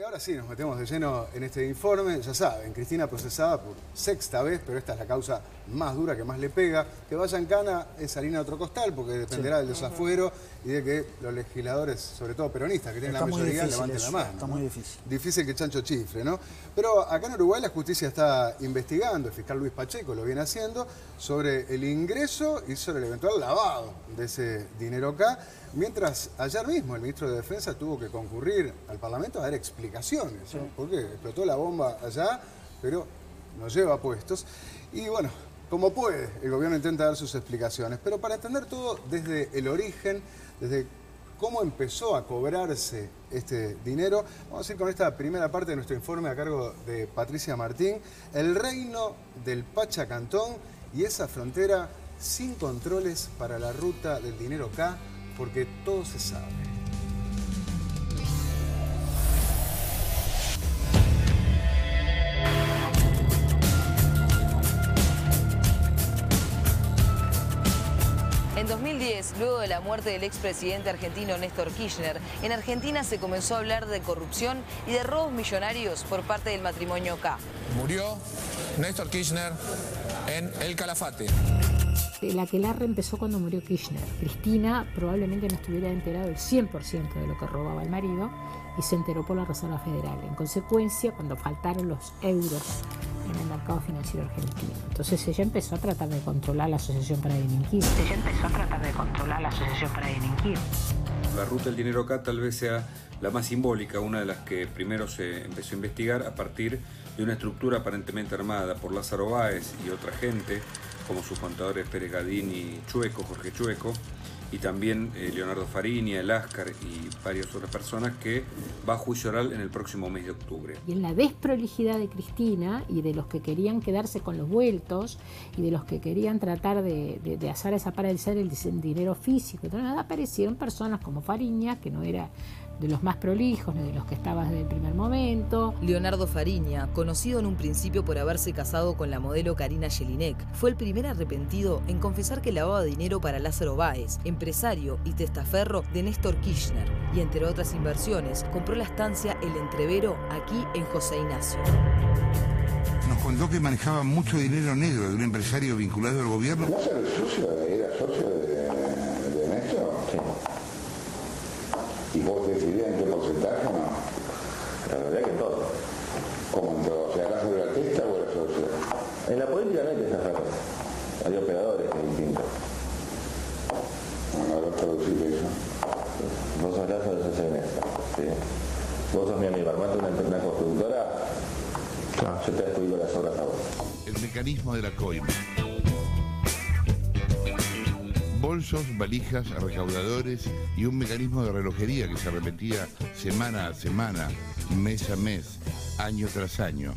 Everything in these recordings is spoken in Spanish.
Y ahora sí, nos metemos de lleno en este informe. Ya saben, Cristina procesada por sexta vez, pero esta es la causa más dura que más le pega. Que vaya en cana es harina de otro costal, porque dependerá del desafuero y de que los legisladores, sobre todo peronistas, que tienen la mayoría, levanten la mano. Está muy difícil. Difícil que chancho chifle, ¿no? Pero acá en Uruguay la justicia está investigando, el fiscal Luis Pacheco lo viene haciendo, sobre el ingreso y sobre el eventual lavado de ese dinero acá. Mientras ayer mismo el ministro de Defensa tuvo que concurrir al Parlamento a dar explicaciones, ¿no? Porque explotó la bomba allá, pero nos lleva puestos. Y bueno, como puede, el gobierno intenta dar sus explicaciones. Pero para entender todo desde el origen, desde cómo empezó a cobrarse este dinero, vamos a ir con esta primera parte de nuestro informe a cargo de Patricia Martín, el reino del Pachacantón y esa frontera sin controles para la ruta del dinero acá, porque todo se sabe. En 2010, luego de la muerte del expresidente argentino Néstor Kirchner, en Argentina se comenzó a hablar de corrupción y de robos millonarios por parte del matrimonio K. Murió Néstor Kirchner en El Calafate. El aquelarre empezó cuando murió Kirchner. Cristina probablemente no estuviera enterado del 100% de lo que robaba el marido y se enteró por la Reserva Federal. En consecuencia, cuando faltaron los euros en el mercado financiero argentino. Entonces ella empezó a tratar de controlar la asociación para delinquir. La ruta del dinero acá tal vez sea la más simbólica, una de las que primero se empezó a investigar a partir de una estructura aparentemente armada por Lázaro Báez y otra gente, como sus contadores Pérez Gadín y Chueco, Jorge Chueco, y también Leonardo Fariña, El Ascar y varias otras personas, que va a juicio oral en el próximo mes de octubre. Y en la desprolijidad de Cristina y de los que querían quedarse con los vueltos y de los que querían tratar de hacer desaparecer el dinero físico, entonces aparecieron personas como Fariña, que no era de los más prolijos, ni de los que estaban desde el primer momento. Leonardo Fariña, conocido en un principio por haberse casado con la modelo Karina Jelinek, fue el primer arrepentido en confesar que lavaba dinero para Lázaro Báez, empresario y testaferro de Néstor Kirchner, y entre otras inversiones compró la estancia El Entrevero aquí en José Ignacio. Nos contó que manejaba mucho dinero negro de un empresario vinculado al gobierno. ¿No era socio de Néstor? Sí. ¿Y vos decidías en qué porcentaje o no? La verdad que todo. ¿Cómo entró? O sea, ¿acaso era artista o era socio? En la política no hay que zafar. Hay operadores distintos. Bueno, ahora traducir eso. Vos sos Lázaro, yo soy Néstor. ¿Sí? Vos sos mi amigo, armate una constructora, yo te descubro las obras a vos. El mecanismo de la coima. Bolsos, valijas, recaudadores y un mecanismo de relojería que se repetía semana a semana, mes a mes, año tras año.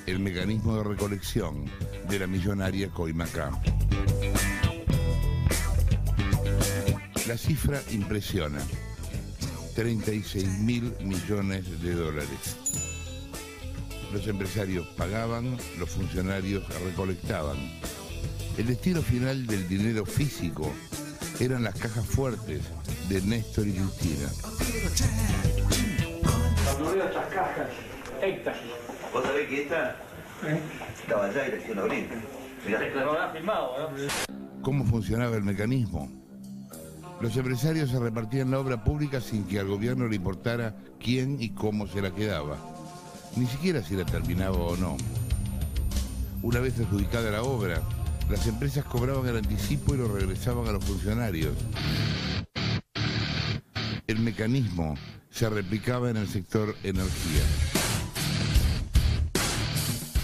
El mecanismo de recolección de la millonaria Coima K. La cifra impresiona. 36.000 millones de dólares. Los empresarios pagaban, los funcionarios recolectaban. El destino final del dinero físico eran las cajas fuertes de Néstor y Cristina. Cuando veo estas cajas, éxtasis. ¿Vos sabés que esta estaba allá y le hicieron abrir? Mirá, Lo habrá filmado, ¿no? ¿Cómo funcionaba el mecanismo? Los empresarios se repartían la obra pública sin que al gobierno le importara quién y cómo se la quedaba. Ni siquiera si la terminaba o no. Una vez adjudicada la obra, las empresas cobraban el anticipo y lo regresaban a los funcionarios. El mecanismo se replicaba en el sector energía.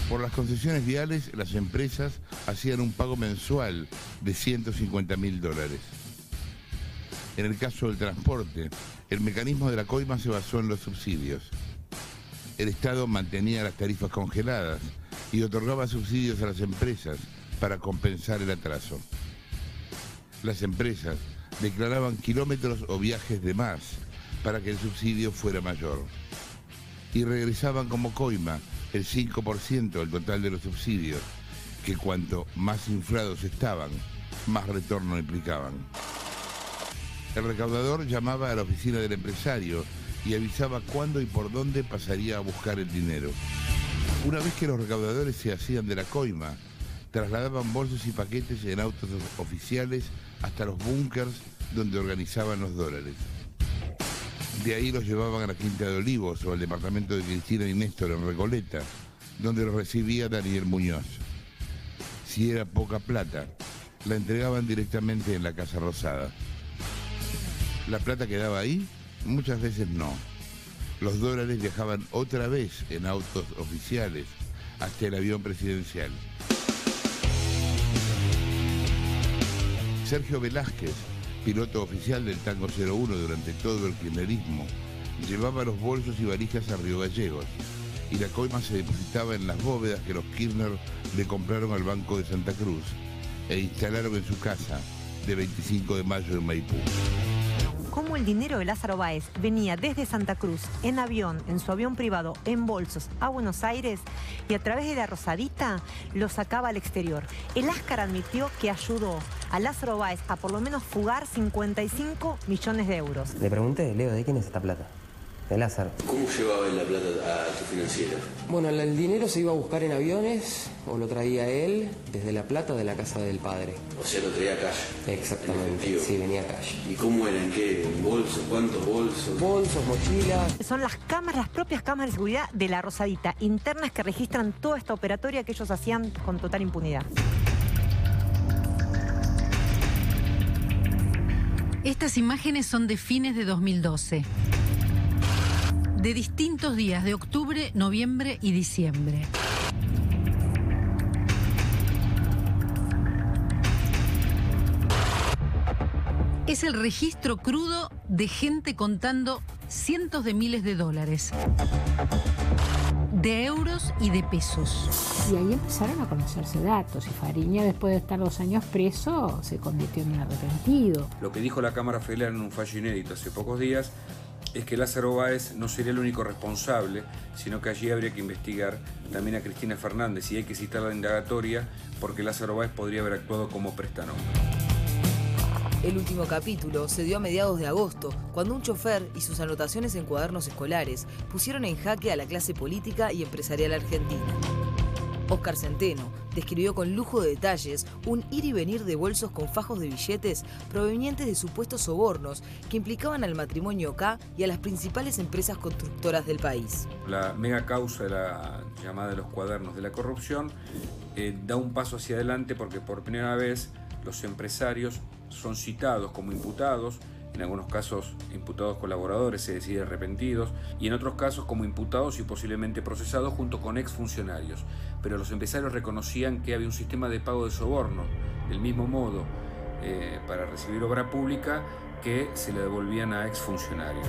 Por las concesiones viales, las empresas hacían un pago mensual de $150.000. En el caso del transporte, el mecanismo de la coima se basó en los subsidios. El Estado mantenía las tarifas congeladas y otorgaba subsidios a las empresas para compensar el atraso. Las empresas declaraban kilómetros o viajes de más para que el subsidio fuera mayor. Y regresaban como coima el 5% del total de los subsidios, que cuanto más inflados estaban, más retorno implicaban. El recaudador llamaba a la oficina del empresario y avisaba cuándo y por dónde pasaría a buscar el dinero. Una vez que los recaudadores se hacían de la coima, trasladaban bolsos y paquetes en autos oficiales hasta los búnkers donde organizaban los dólares. De ahí los llevaban a la Quinta de Olivos o al departamento de Cristina y Néstor en Recoleta, donde los recibía Daniel Muñoz. Si era poca plata, la entregaban directamente en la Casa Rosada. ¿La plata quedaba ahí? Muchas veces no. Los dólares viajaban otra vez en autos oficiales hasta el avión presidencial. Sergio Velázquez, piloto oficial del Tango 01 durante todo el kirchnerismo, llevaba los bolsos y valijas a Río Gallegos y la coima se depositaba en las bóvedas que los Kirchner le compraron al Banco de Santa Cruz e instalaron en su casa de 25 de mayo en Maipú. Cómo el dinero de Lázaro Báez venía desde Santa Cruz en avión, en su avión privado, en bolsos, a Buenos Aires y a través de la Rosadita lo sacaba al exterior. El Áscar admitió que ayudó a Lázaro Báez a por lo menos fugar 55 millones de euros. Le pregunté, Leo, ¿de quién es esta plata? De Lázaro. ¿Cómo llevaba él la plata a tu financiera? Bueno, el dinero se iba a buscar en aviones o lo traía él desde La Plata, de la casa del padre. O sea, lo traía cash. Exactamente, sí, venía cash. ¿Y cómo era? ¿En qué? ¿En bolsos? ¿Cuántos bolsos? Bolsos, mochilas. Son las cámaras, las propias cámaras de seguridad de la Rosadita, internas, que registran toda esta operatoria que ellos hacían con total impunidad. Estas imágenes son de fines de 2012. De distintos días de octubre, noviembre y diciembre. Es el registro crudo de gente contando cientos de miles de dólares, de euros y de pesos. Y ahí empezaron a conocerse datos y Fariña, después de estar 2 años preso, se convirtió en un arrepentido. Lo que dijo la Cámara Federal en un fallo inédito hace pocos días es que Lázaro Báez no sería el único responsable, sino que allí habría que investigar también a Cristina Fernández y hay que citar la indagatoria porque Lázaro Báez podría haber actuado como prestanombre. El último capítulo se dio a mediados de agosto, cuando un chofer y sus anotaciones en cuadernos escolares pusieron en jaque a la clase política y empresarial argentina. Óscar Centeno describió con lujo de detalles un ir y venir de bolsos con fajos de billetes provenientes de supuestos sobornos que implicaban al matrimonio K y a las principales empresas constructoras del país. La mega causa de la llamada de los cuadernos de la corrupción da un paso hacia adelante porque por primera vez los empresarios son citados como imputados, en algunos casos imputados colaboradores, es decir, arrepentidos, y en otros casos como imputados y posiblemente procesados junto con exfuncionarios. Pero los empresarios reconocían que había un sistema de pago de soborno, del mismo modo para recibir obra pública que se le devolvían a exfuncionarios.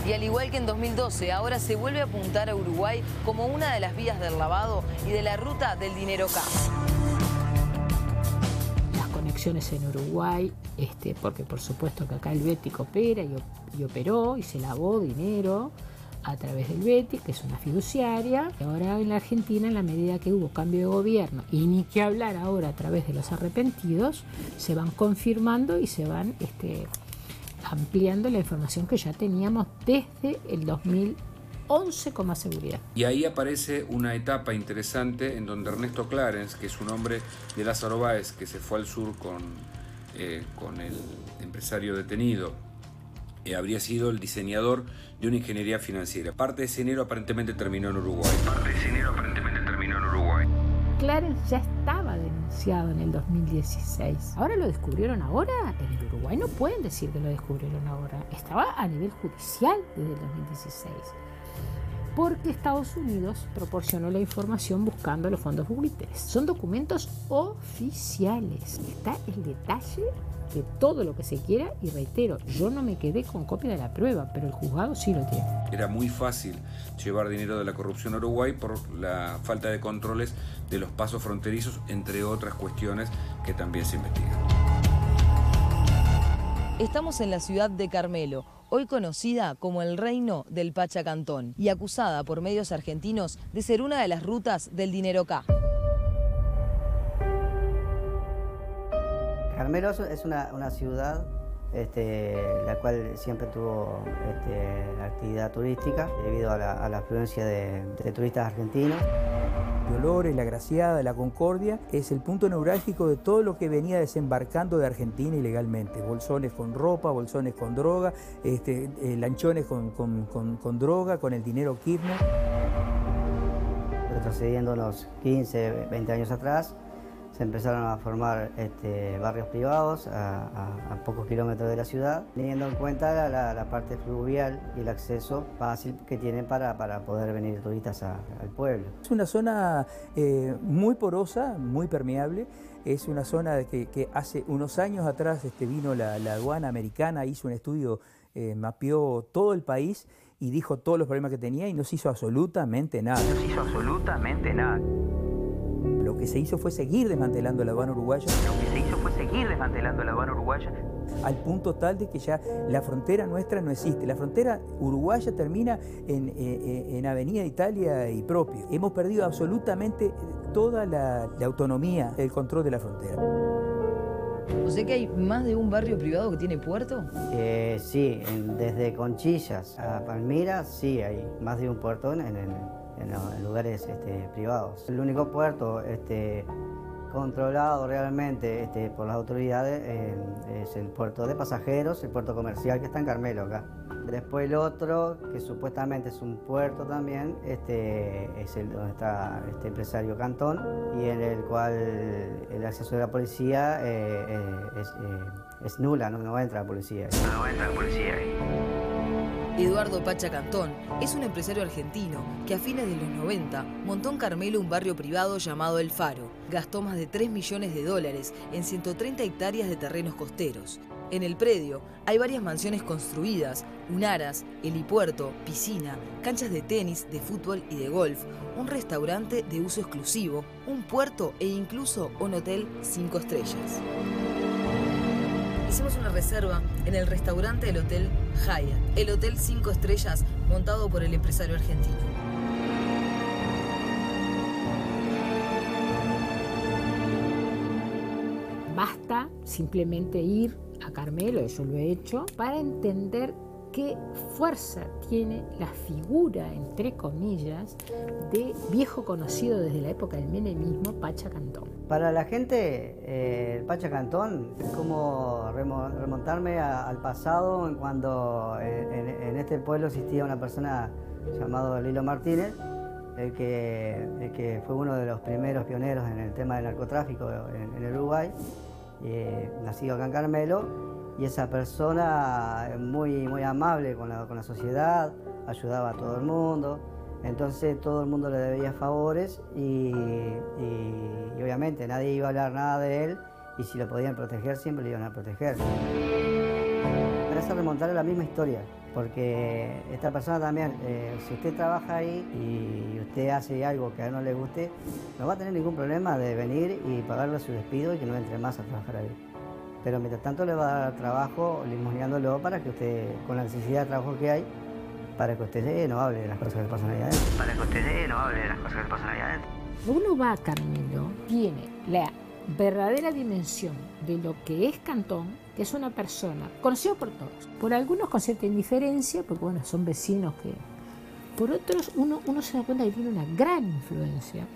Y al igual que en 2012, ahora se vuelve a apuntar a Uruguay como una de las vías del lavado y de la ruta del dinero K. Conexiones en Uruguay, porque por supuesto que acá el Betic opera y operó y se lavó dinero a través del Betic, que es una fiduciaria. Y ahora en la Argentina, en la medida que hubo cambio de gobierno, y ni que hablar ahora a través de los arrepentidos, se van confirmando y se van ampliando la información que ya teníamos desde el 2011 con más seguridad. Y ahí aparece una etapa interesante en donde Ernesto Clarence, que es un hombre de Lázaro Báez, que se fue al sur con el empresario detenido, habría sido el diseñador de una ingeniería financiera. Parte de ese dinero aparentemente terminó en Uruguay. Clarence ya estaba denunciado en el 2016. ¿Ahora lo descubrieron ahora? En el Uruguay no pueden decir que lo descubrieron ahora. Estaba a nivel judicial desde el 2016. Porque Estados Unidos proporcionó la información buscando los fondos buitres. Son documentos oficiales. Está el detalle de todo lo que se quiera y reitero, yo no me quedé con copia de la prueba, pero el juzgado sí lo tiene. Era muy fácil llevar dinero de la corrupción a Uruguay por la falta de controles de los pasos fronterizos, entre otras cuestiones que también se investigan. Estamos en la ciudad de Carmelo, hoy conocida como el Reino del Pachacantón y acusada por medios argentinos de ser una de las rutas del dinero K. Carmelo es una ciudad la cual siempre tuvo actividad turística debido a la afluencia de turistas argentinos. Dolores, La Graciada, La Concordia es el punto neurálgico de todo lo que venía desembarcando de Argentina ilegalmente. Bolsones con ropa, bolsones con droga, lanchones con droga, con el dinero Kirchner. Retrocediendo unos 15, 20 años atrás, se empezaron a formar barrios privados a pocos kilómetros de la ciudad, teniendo en cuenta la parte fluvial y el acceso fácil que tienen para poder venir turistas al pueblo. Es una zona muy porosa, muy permeable. Es una zona que hace unos años atrás vino la aduana americana, hizo un estudio, mapeó todo el país y dijo todos los problemas que tenía y no se hizo absolutamente nada. No se hizo absolutamente nada. Lo que se hizo fue seguir desmantelando la aduana uruguaya. Al punto tal de que ya la frontera nuestra no existe. La frontera uruguaya termina en Avenida Italia y propio. Hemos perdido absolutamente toda la autonomía, el control de la frontera. ¿O sea que hay más de un barrio privado que tiene puerto? Sí, desde Conchillas a Palmira, sí, hay más de un puerto en lugares privados. El único puerto controlado realmente por las autoridades es el puerto de pasajeros, el puerto comercial que está en Carmelo acá. Después el otro, que supuestamente es un puerto también, es el donde está este empresario Cantón, y en el cual el acceso de la policía es nula, no entra la policía. Eduardo Pacha Cantón es un empresario argentino que a fines de los 90 montó en Carmelo un barrio privado llamado El Faro. Gastó más de $3 millones en 130 hectáreas de terrenos costeros. En el predio hay varias mansiones construidas, un aras, helipuerto, piscina, canchas de tenis, de fútbol y de golf, un restaurante de uso exclusivo, un puerto e incluso un hotel 5 estrellas. Hicimos una reserva en el restaurante del Hotel Hyatt, el hotel 5 estrellas montado por el empresario argentino. Basta simplemente ir a Carmelo, yo lo he hecho, para entender qué fuerza tiene la figura, entre comillas, de viejo conocido desde la época del menemismo, Pacha Cantón. Para la gente, el Pacha Cantón es como remontarme al pasado, en cuando en este pueblo existía una persona llamada Lilo Martínez, el que fue uno de los primeros pioneros en el tema del narcotráfico en el Uruguay, nacido acá en Carmelo. Y esa persona muy amable con la sociedad, ayudaba a todo el mundo, entonces todo el mundo le debía favores y obviamente nadie iba a hablar nada de él, y si lo podían proteger siempre lo iban a proteger. Parece remontar a la misma historia, porque esta persona también, si usted trabaja ahí y usted hace algo que a él no le guste, no va a tener ningún problema de venir y pagarle su despido y que no entre más a trabajar ahí. Pero mientras tanto le va a dar trabajo limoneándolo para que usted, con la necesidad de trabajo que hay, para que usted no hable de las cosas que pasan ahí adentro. Uno va a Carmelo, tiene la verdadera dimensión de lo que es Cantón, que es una persona conocida por todos, por algunos con cierta indiferencia, porque bueno, son vecinos que... Por otros, uno se da cuenta que tiene una gran influencia.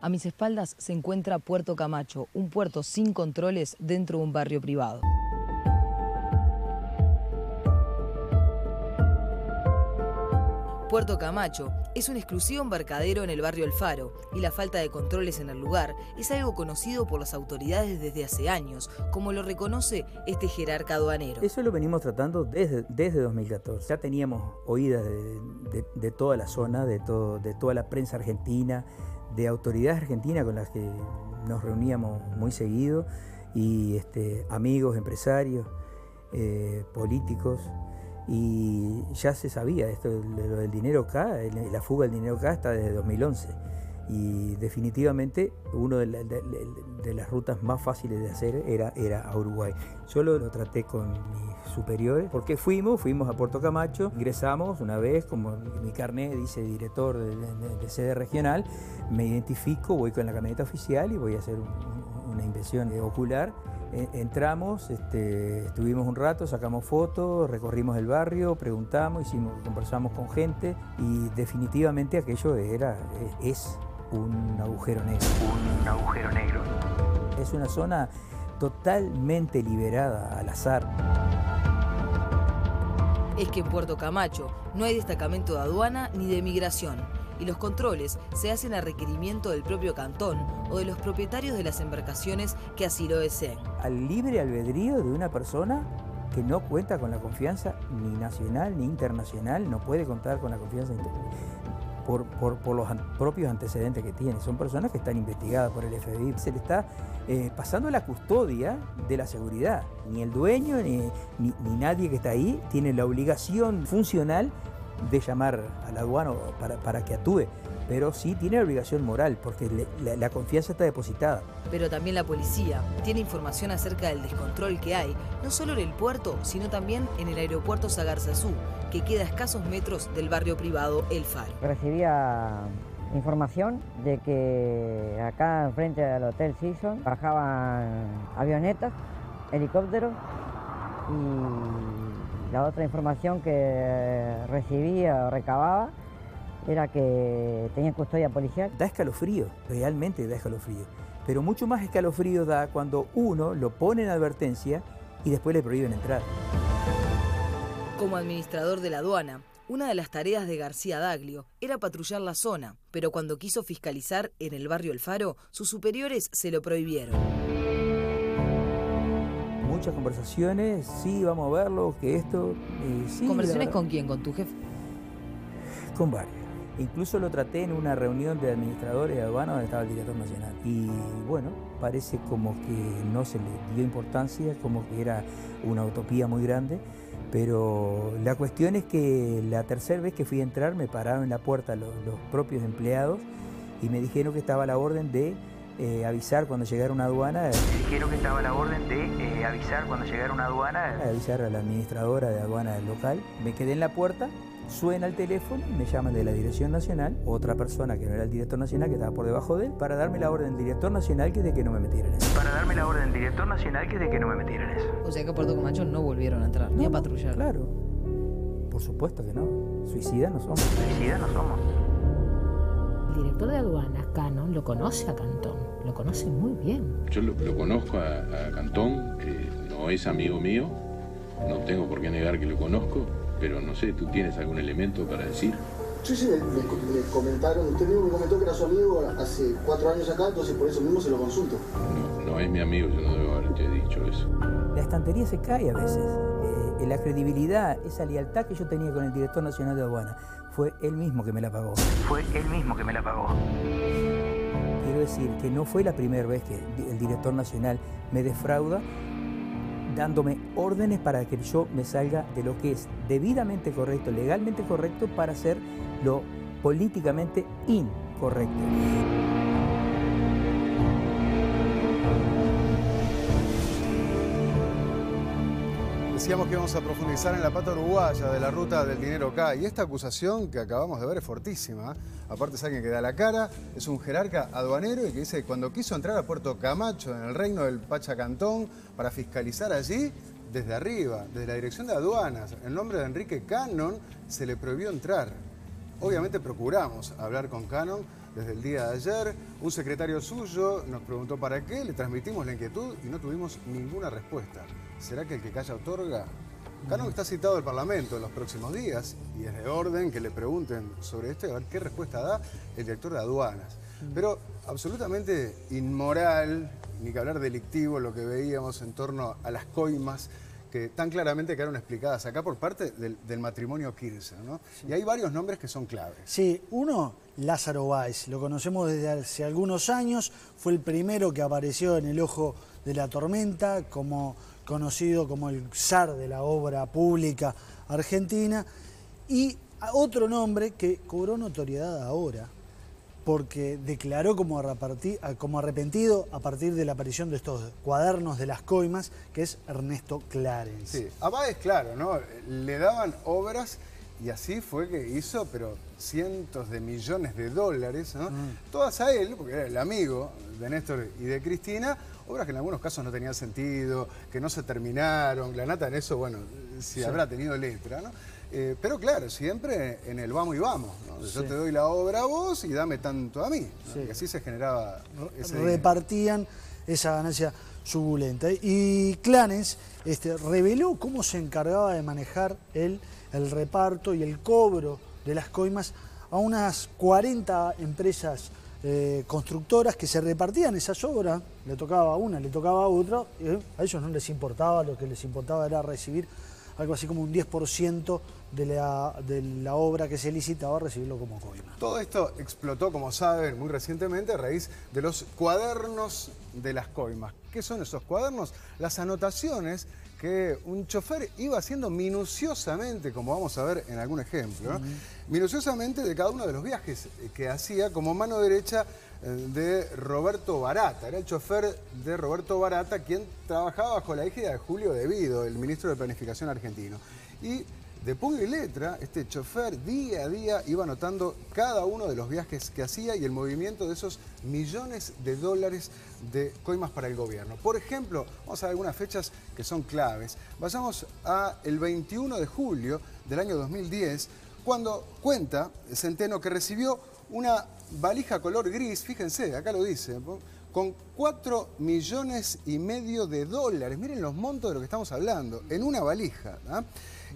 A mis espaldas se encuentra Puerto Camacho, un puerto sin controles dentro de un barrio privado. Puerto Camacho es un exclusivo embarcadero en el barrio El Faro, y la falta de controles en el lugar es algo conocido por las autoridades desde hace años, como lo reconoce este jerarca aduanero. Eso lo venimos tratando desde 2014. Ya teníamos oídas de toda la zona, de toda la prensa argentina, de autoridades argentinas con las que nos reuníamos muy seguido, y amigos, empresarios, políticos, y ya se sabía esto de lo del dinero acá, la fuga del dinero acá está desde 2011, y definitivamente una de las rutas más fáciles de hacer era a Uruguay. Yo lo traté con mis superiores, porque fuimos a Puerto Camacho, ingresamos una vez, como mi carnet dice director de sede regional, me identifico, voy con la camioneta oficial y voy a hacer una inspección ocular. Entramos, estuvimos un rato, sacamos fotos, recorrimos el barrio, preguntamos, conversamos con gente y definitivamente aquello es un agujero negro. Un agujero negro. Es una zona totalmente liberada al azar. Es que en Puerto Camacho no hay destacamento de aduana ni de migración y los controles se hacen a requerimiento del propio cantón o de los propietarios de las embarcaciones que así lo deseen. Al libre albedrío de una persona que no cuenta con la confianza ni nacional ni internacional, no puede contar con la confianza por los propios antecedentes que tiene. Son personas que están investigadas por el FBI. Se le está pasando la custodia de la seguridad. Ni el dueño ni nadie que está ahí tiene la obligación funcional de llamar a la aduana para que actúe, pero sí tiene la obligación moral, porque la confianza está depositada. Pero también la policía tiene información acerca del descontrol que hay, no solo en el puerto, sino también en el aeropuerto Sagarzazú, que queda a escasos metros del barrio privado El Faro. Recibía información de que acá enfrente del Hotel Season bajaban avionetas, helicópteros, y la otra información que recibía o recababa era que tenían custodia policial. Da escalofrío, realmente da escalofrío. Pero mucho más escalofrío da cuando uno lo pone en advertencia y después le prohíben entrar. Como administrador de la aduana, una de las tareas de García Daglio era patrullar la zona, pero cuando quiso fiscalizar en el barrio El Faro, sus superiores se lo prohibieron. Muchas conversaciones, sí, vamos a verlo, que esto... sí, ¿conversaciones con quién? ¿Con tu jefe? Con varios. Incluso lo traté en una reunión de administradores de aduana donde estaba el director nacional. Y bueno, parece como que no se le dio importancia, como que era una utopía muy grande. Pero la cuestión es que la tercera vez que fui a entrar me pararon en la puerta los propios empleados y me dijeron que estaba a la orden de avisar cuando llegara una aduana. Avisar a la administradora de aduana del local. Me quedé en la puerta, suena el teléfono, me llaman de la Dirección Nacional, otra persona que no era el director nacional, que estaba por debajo de él, para darme la orden del director nacional que de que no me metieran eso. O sea que a Puerto Camacho no volvieron a entrar, ni a patrullar. Claro, por supuesto que no. Suicidas no somos. El director de aduanas, Cannon, lo conoce a Cantón, lo conoce muy bien. Yo lo conozco a Cantón, no es amigo mío, no tengo por qué negar que lo conozco, pero no sé, ¿tú tienes algún elemento para decir? Sí, me comentaron, usted mismo me comentó que era su amigo hace 4 años acá, entonces por eso mismo se lo consulto. No es mi amigo, yo no debo haberte dicho eso. La estantería se cae a veces. La credibilidad, esa lealtad que yo tenía con el director nacional de aduana, fue él mismo que me la pagó. Quiero decir que no fue la primera vez que el director nacional me defrauda, dándome órdenes para que yo me salga de lo que es debidamente correcto, legalmente correcto, para hacer lo políticamente incorrecto. Decíamos que íbamos a profundizar en la pata uruguaya de la ruta del dinero acá. Y esta acusación que acabamos de ver es fortísima. Aparte es alguien que da la cara, es un jerarca aduanero y que dice que cuando quiso entrar a Puerto Camacho, en el reino del Pachacantón, para fiscalizar allí, desde arriba, desde la dirección de aduanas, en nombre de Enrique Cannon, se le prohibió entrar. Obviamente procuramos hablar con Cannon desde el día de ayer. Un secretario suyo nos preguntó para qué, le transmitimos la inquietud y no tuvimos ninguna respuesta. ¿Será que el que calla otorga? Cannon está citado al Parlamento en los próximos días y es de orden que le pregunten sobre esto y a ver qué respuesta da el director de aduanas. Pero absolutamente inmoral, ni que hablar delictivo, lo que veíamos en torno a las coimas que tan claramente quedaron explicadas acá por parte del matrimonio Kirchner, ¿no? Sí. Y hay varios nombres que son claves. Sí, uno, Lázaro Báez, lo conocemos desde hace algunos años, fue el primero que apareció en el ojo de la tormenta, conocido como el zar de la obra pública argentina, y otro nombre que cobró notoriedad ahora, porque declaró como arrepentido a partir de la aparición de estos cuadernos de las coimas, que es Ernesto Clarence. Sí, a Báez, claro, ¿no? Le daban obras y así fue que hizo, pero cientos de millones de dólares, ¿no? Todas a él, porque era el amigo de Néstor y de Cristina, obras que en algunos casos no tenían sentido, que no se terminaron. Granata en eso, bueno, si habrá tenido letra, ¿no? Pero claro, siempre en el vamos y vamos, ¿no? Yo te doy la obra a vos y dame tanto a mí, ¿no? Y así se generaba ese repartían esa ganancia subulenta. Y Clanes reveló cómo se encargaba de manejar el reparto y el cobro de las coimas a unas 40 empresas constructoras que se repartían esas obras. Le tocaba a una, le tocaba a otra, a ellos no les importaba, lo que les importaba era recibir algo así como un 10% de la obra que se licitaba, recibirlo como coima. Todo esto explotó, como saben, muy recientemente a raíz de los cuadernos de las coimas. ¿Qué son esos cuadernos? Las anotaciones que un chofer iba haciendo minuciosamente, como vamos a ver en algún ejemplo, ¿no? Minuciosamente de cada uno de los viajes que hacía como mano derecha de Roberto Barata. Era el chofer de Roberto Barata, quien trabajaba bajo la égida de Julio De Vido, el ministro de Planificación argentino. Y de puño y letra, este chofer día a día iba anotando cada uno de los viajes que hacía y el movimiento de esos millones de dólares de coimas para el gobierno. Por ejemplo, vamos a ver algunas fechas que son claves. Vayamos al 21 de julio del año 2010, cuando cuenta Centeno que recibió una valija color gris, fíjense, acá lo dice, con 4,5 millones de dólares. Miren los montos de lo que estamos hablando, en una valija, ¿no?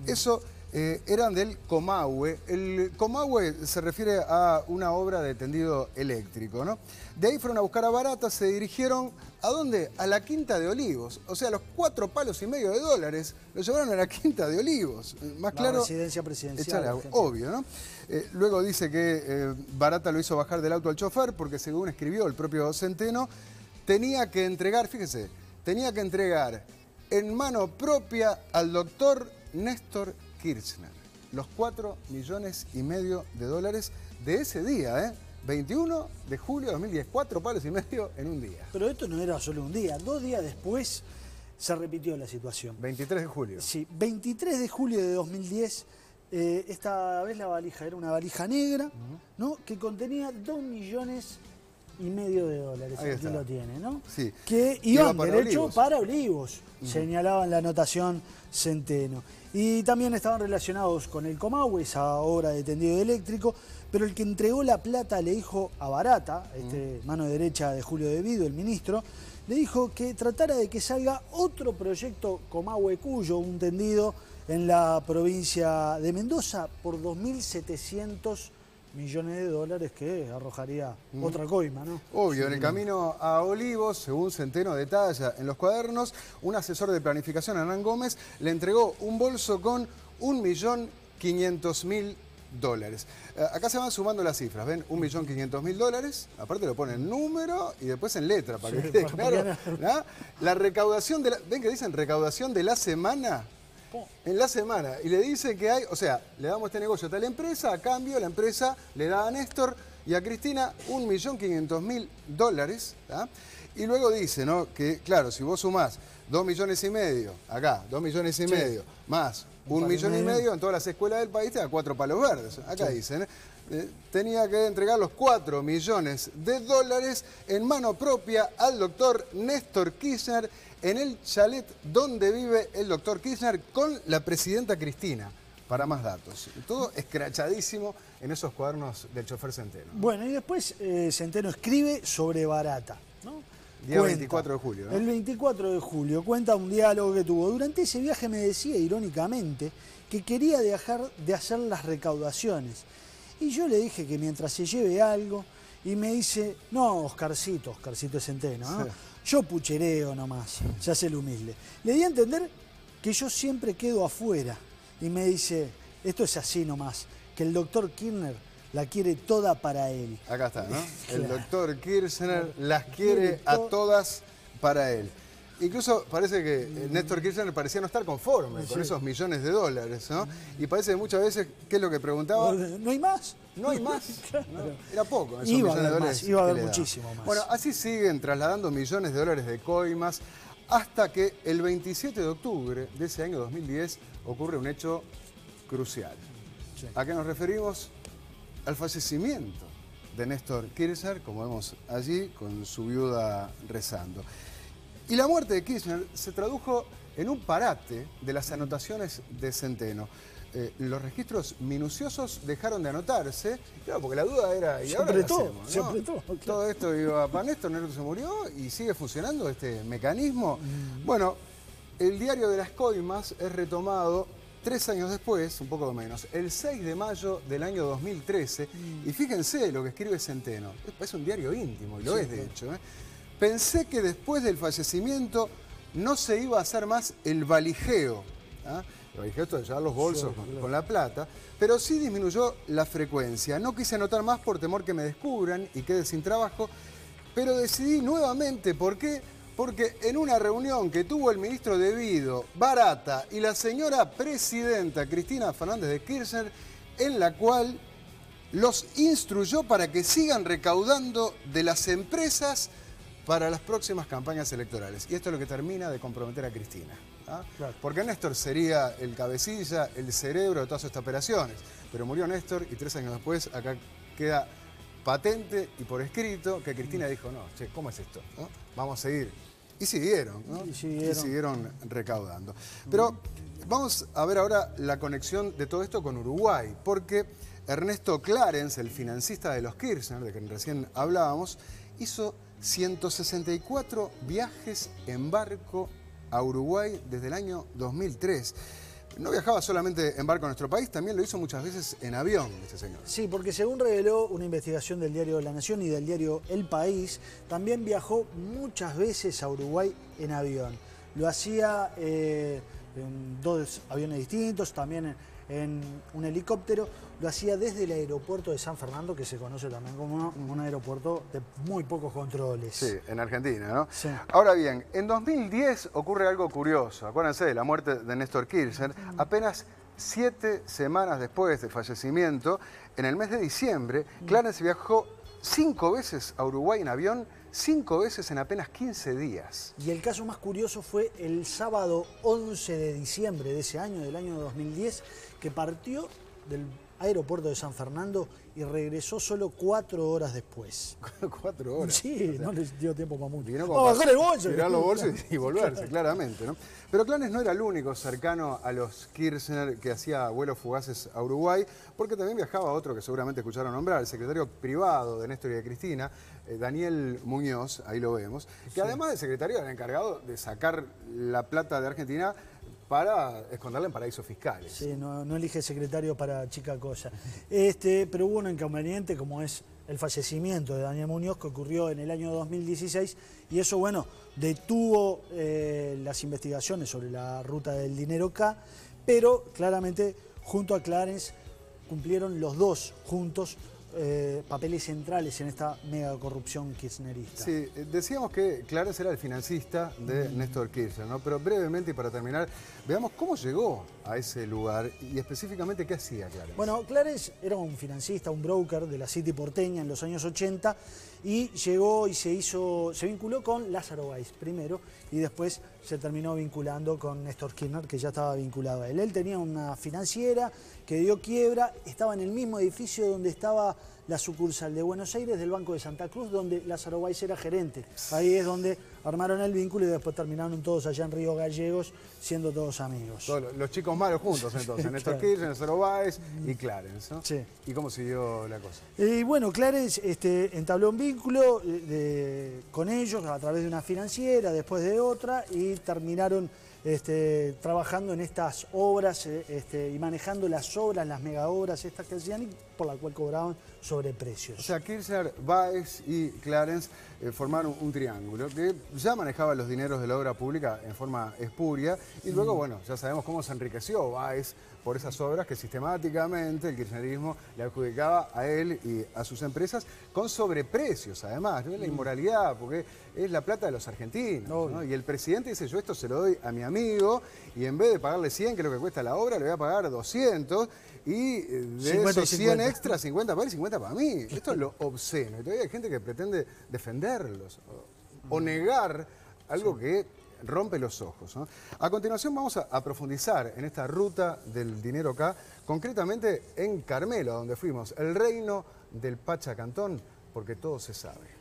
Eso eran del Comahue. El Comahue se refiere a una obra de tendido eléctrico, ¿no? De ahí fueron a buscar a Barata, se dirigieron, ¿a dónde? A la Quinta de Olivos. O sea, los 4,5 palos de dólares los llevaron a la Quinta de Olivos. Más claro, residencia presidencial. Obvio, ¿no? Luego dice que Barata lo hizo bajar del auto al chofer porque, según escribió el propio Centeno, tenía que entregar, fíjese, tenía que entregar en mano propia al doctor Néstor Kirchner los 4,5 millones de dólares de ese día, 21 de julio de 2010, 4,5 palos en un día. Pero esto no era solo un día, 2 días después se repitió la situación. 23 de julio. Sí, 23 de julio de 2010, esta vez la valija era una valija negra, ¿no? Que contenía 2,5 millones de dólares. Aquí lo tiene, ¿no? Sí. Que iban derecho para Olivos, señalaba en la anotación Centeno. Y también estaban relacionados con el Comahue, esa obra de tendido eléctrico, pero el que entregó la plata le dijo a Barata, mano derecha de Julio De Vido, el ministro, le dijo que tratara de que salga otro proyecto Comahue Cuyo, un tendido en la provincia de Mendoza, por 2.700 millones de dólares, que arrojaría otra coima, ¿no? Obvio, en el camino a Olivos, según Centeno detalla en los cuadernos, un asesor de planificación, Hernán Gómez, le entregó un bolso con 1.500.000 dólares. Acá se van sumando las cifras, ¿ven? 1.500.000 dólares, aparte lo ponen en número y después en letra, para que quede claro, ¿no? La recaudación de la... ¿Ven que dicen recaudación de la semana? En la semana, y le dice que hay, o sea, le damos este negocio a tal empresa, a cambio la empresa le da a Néstor y a Cristina 1.500.000 dólares, ¿tá? Y luego dice, ¿no? Que claro, si vos sumás 2,5 millones, acá, 2,5 millones, más 1,5 millones, en todas las escuelas del país te da 4 palos verdes. Acá dicen, tenía que entregar los 4 millones de dólares en mano propia al doctor Néstor Kirchner en el chalet donde vive el doctor Kirchner con la presidenta Cristina, para más datos. Todo escrachadísimo en esos cuadernos del chofer Centeno. Bueno, y después Centeno escribe sobre Barata, ¿no? Día 24 de julio, ¿no? El 24 de julio cuenta un diálogo que tuvo. Durante ese viaje me decía irónicamente que quería dejar de hacer las recaudaciones. Y yo le dije que mientras se lleve algo, y me dice, no, Oscarcito es Centeno, ¿no? Sí. Yo puchereo nomás, se hace el humilde. Le di a entender que yo siempre quedo afuera. Y me dice, esto es así nomás, que el doctor Kirchner la quiere toda para él. Acá está, ¿no? El doctor Kirchner las quiere a todas para él. Incluso parece que Néstor Kirchner parecía no estar conforme con esos millones de dólares, ¿no? Y parece que muchas veces, ¿qué es lo que preguntaba? ¿No hay más? No hay más. Claro. ¿No? Era poco, esos iba millones de dólares. Iba a haber muchísimo más. Bueno, así siguen trasladando millones de dólares de coimas hasta que el 27 de octubre de ese año 2010 ocurre un hecho crucial. Sí. ¿A qué nos referimos? Al fallecimiento de Néstor Kirchner, como vemos allí, con su viuda rezando. Y la muerte de Kirchner se tradujo en un parate de las anotaciones de Centeno. Los registros minuciosos dejaron de anotarse, claro, porque la duda era, ¿y ahora qué hacemos, se no? apretó. Claro. Todo esto iba para Néstor se murió y sigue funcionando este mecanismo. Bueno, el diario de las coimas es retomado 3 años después, un poco menos, el 6 de mayo del año 2013, y fíjense lo que escribe Centeno. Es un diario íntimo, y lo es de hecho. Pensé que después del fallecimiento no se iba a hacer más el valijeo. El valijeo, esto de llevar los bolsos con la plata, pero sí disminuyó la frecuencia. No quise anotar más por temor que me descubran y quede sin trabajo, pero decidí nuevamente. ¿Por qué? Porque en una reunión que tuvo el ministro de Vido, Barata, y la señora presidenta Cristina Fernández de Kirchner, en la cual los instruyó para que sigan recaudando de las empresas para las próximas campañas electorales. Y esto es lo que termina de comprometer a Cristina. Claro. Porque Néstor sería el cabecilla, el cerebro de todas estas operaciones. Pero murió Néstor y 3 años después acá queda patente y por escrito que Cristina dijo, no, che, ¿cómo es esto? ¿No? Vamos a seguir. Y siguieron, ¿no? Y siguieron recaudando. Pero vamos a ver ahora la conexión de todo esto con Uruguay, porque Ernesto Clarence, el financista de los Kirchner, de quien recién hablábamos, hizo 164 viajes en barco a Uruguay desde el año 2003. No viajaba solamente en barco a nuestro país, también lo hizo muchas veces en avión, este señor. Sí, porque según reveló una investigación del diario La Nación y del diario El País, también viajó muchas veces a Uruguay en avión. Lo hacía en 2 aviones distintos, también en un helicóptero. Lo hacía desde el aeropuerto de San Fernando, que se conoce también como un aeropuerto de muy pocos controles. Sí, en Argentina, ¿no? Sí. Ahora bien, en 2010 ocurre algo curioso. Acuérdense de la muerte de Néstor Kirchner. Apenas 7 semanas después del fallecimiento, en el mes de diciembre, Clarence viajó 5 veces a Uruguay en avión, 5 veces en apenas 15 días. Y el caso más curioso fue el sábado 11 de diciembre de ese año, del año 2010, que partió del aeropuerto de San Fernando y regresó solo 4 horas después. 4 horas. Sí, o sea, no les dio tiempo para mucho. Vino como bajar el bolso. Tirar los bolsos y volverse, claramente, ¿no? Pero Clarence no era el único cercano a los Kirchner que hacía vuelos fugaces a Uruguay, porque también viajaba otro que seguramente escucharon nombrar, el secretario privado de Néstor y de Cristina, Daniel Muñoz, ahí lo vemos, que además de secretario era el encargado de sacar la plata de Argentina para esconderla en paraísos fiscales. Sí, no elige secretario para chica cosa. Pero hubo un inconveniente como es el fallecimiento de Daniel Muñoz, que ocurrió en el año 2016, y eso, bueno, detuvo las investigaciones sobre la ruta del dinero K, pero claramente junto a Clarence cumplieron los dos juntos papeles centrales en esta mega corrupción kirchnerista. Sí, decíamos que Clarence era el financista de Néstor Kirchner, ¿no? Pero brevemente y para terminar, veamos cómo llegó a ese lugar y específicamente qué hacía Clarence. Bueno, Clarence era un financista, un broker de la City porteña en los años 80 y llegó y se vinculó con Lázaro Báez primero y después se terminó vinculando con Néstor Kirchner, que ya estaba vinculado a él. Él tenía una financiera que dio quiebra, estaba en el mismo edificio donde estaba la sucursal de Buenos Aires del Banco de Santa Cruz, donde Lázaro Báez era gerente. Ahí es donde armaron el vínculo y después terminaron todos allá en Río Gallegos, siendo todos amigos. Todos los chicos malos juntos entonces, Néstor Kirchner, Lázaro Báez y Clarence, ¿no? Sí. ¿Y cómo siguió la cosa? Y bueno, Clarence entabló un vínculo con ellos a través de una financiera, después de otra, y terminaron trabajando en estas obras y manejando las obras, las mega obras estas que hacían y por la cual cobraban sobreprecios. O sea, Kirchner, Báez y Clarence formaron un triángulo que ya manejaba los dineros de la obra pública en forma espuria y luego, bueno, ya sabemos cómo se enriqueció Báez por esas obras que sistemáticamente el kirchnerismo le adjudicaba a él y a sus empresas con sobreprecios, además, ¿no? Es la inmoralidad, porque es la plata de los argentinos, ¿no? Y el presidente dice, yo esto se lo doy a mi amigo y en vez de pagarle 100, que es lo que cuesta la obra, le voy a pagar 200 y de esos 100 extras, 50 para él y 50 para mí. Esto es lo obsceno. Y todavía hay gente que pretende defenderlos o negar algo que rompe los ojos, ¿no? A continuación vamos a profundizar en esta ruta del dinero acá, concretamente en Carmelo, donde fuimos, el reino del Pachacantón, porque todo se sabe.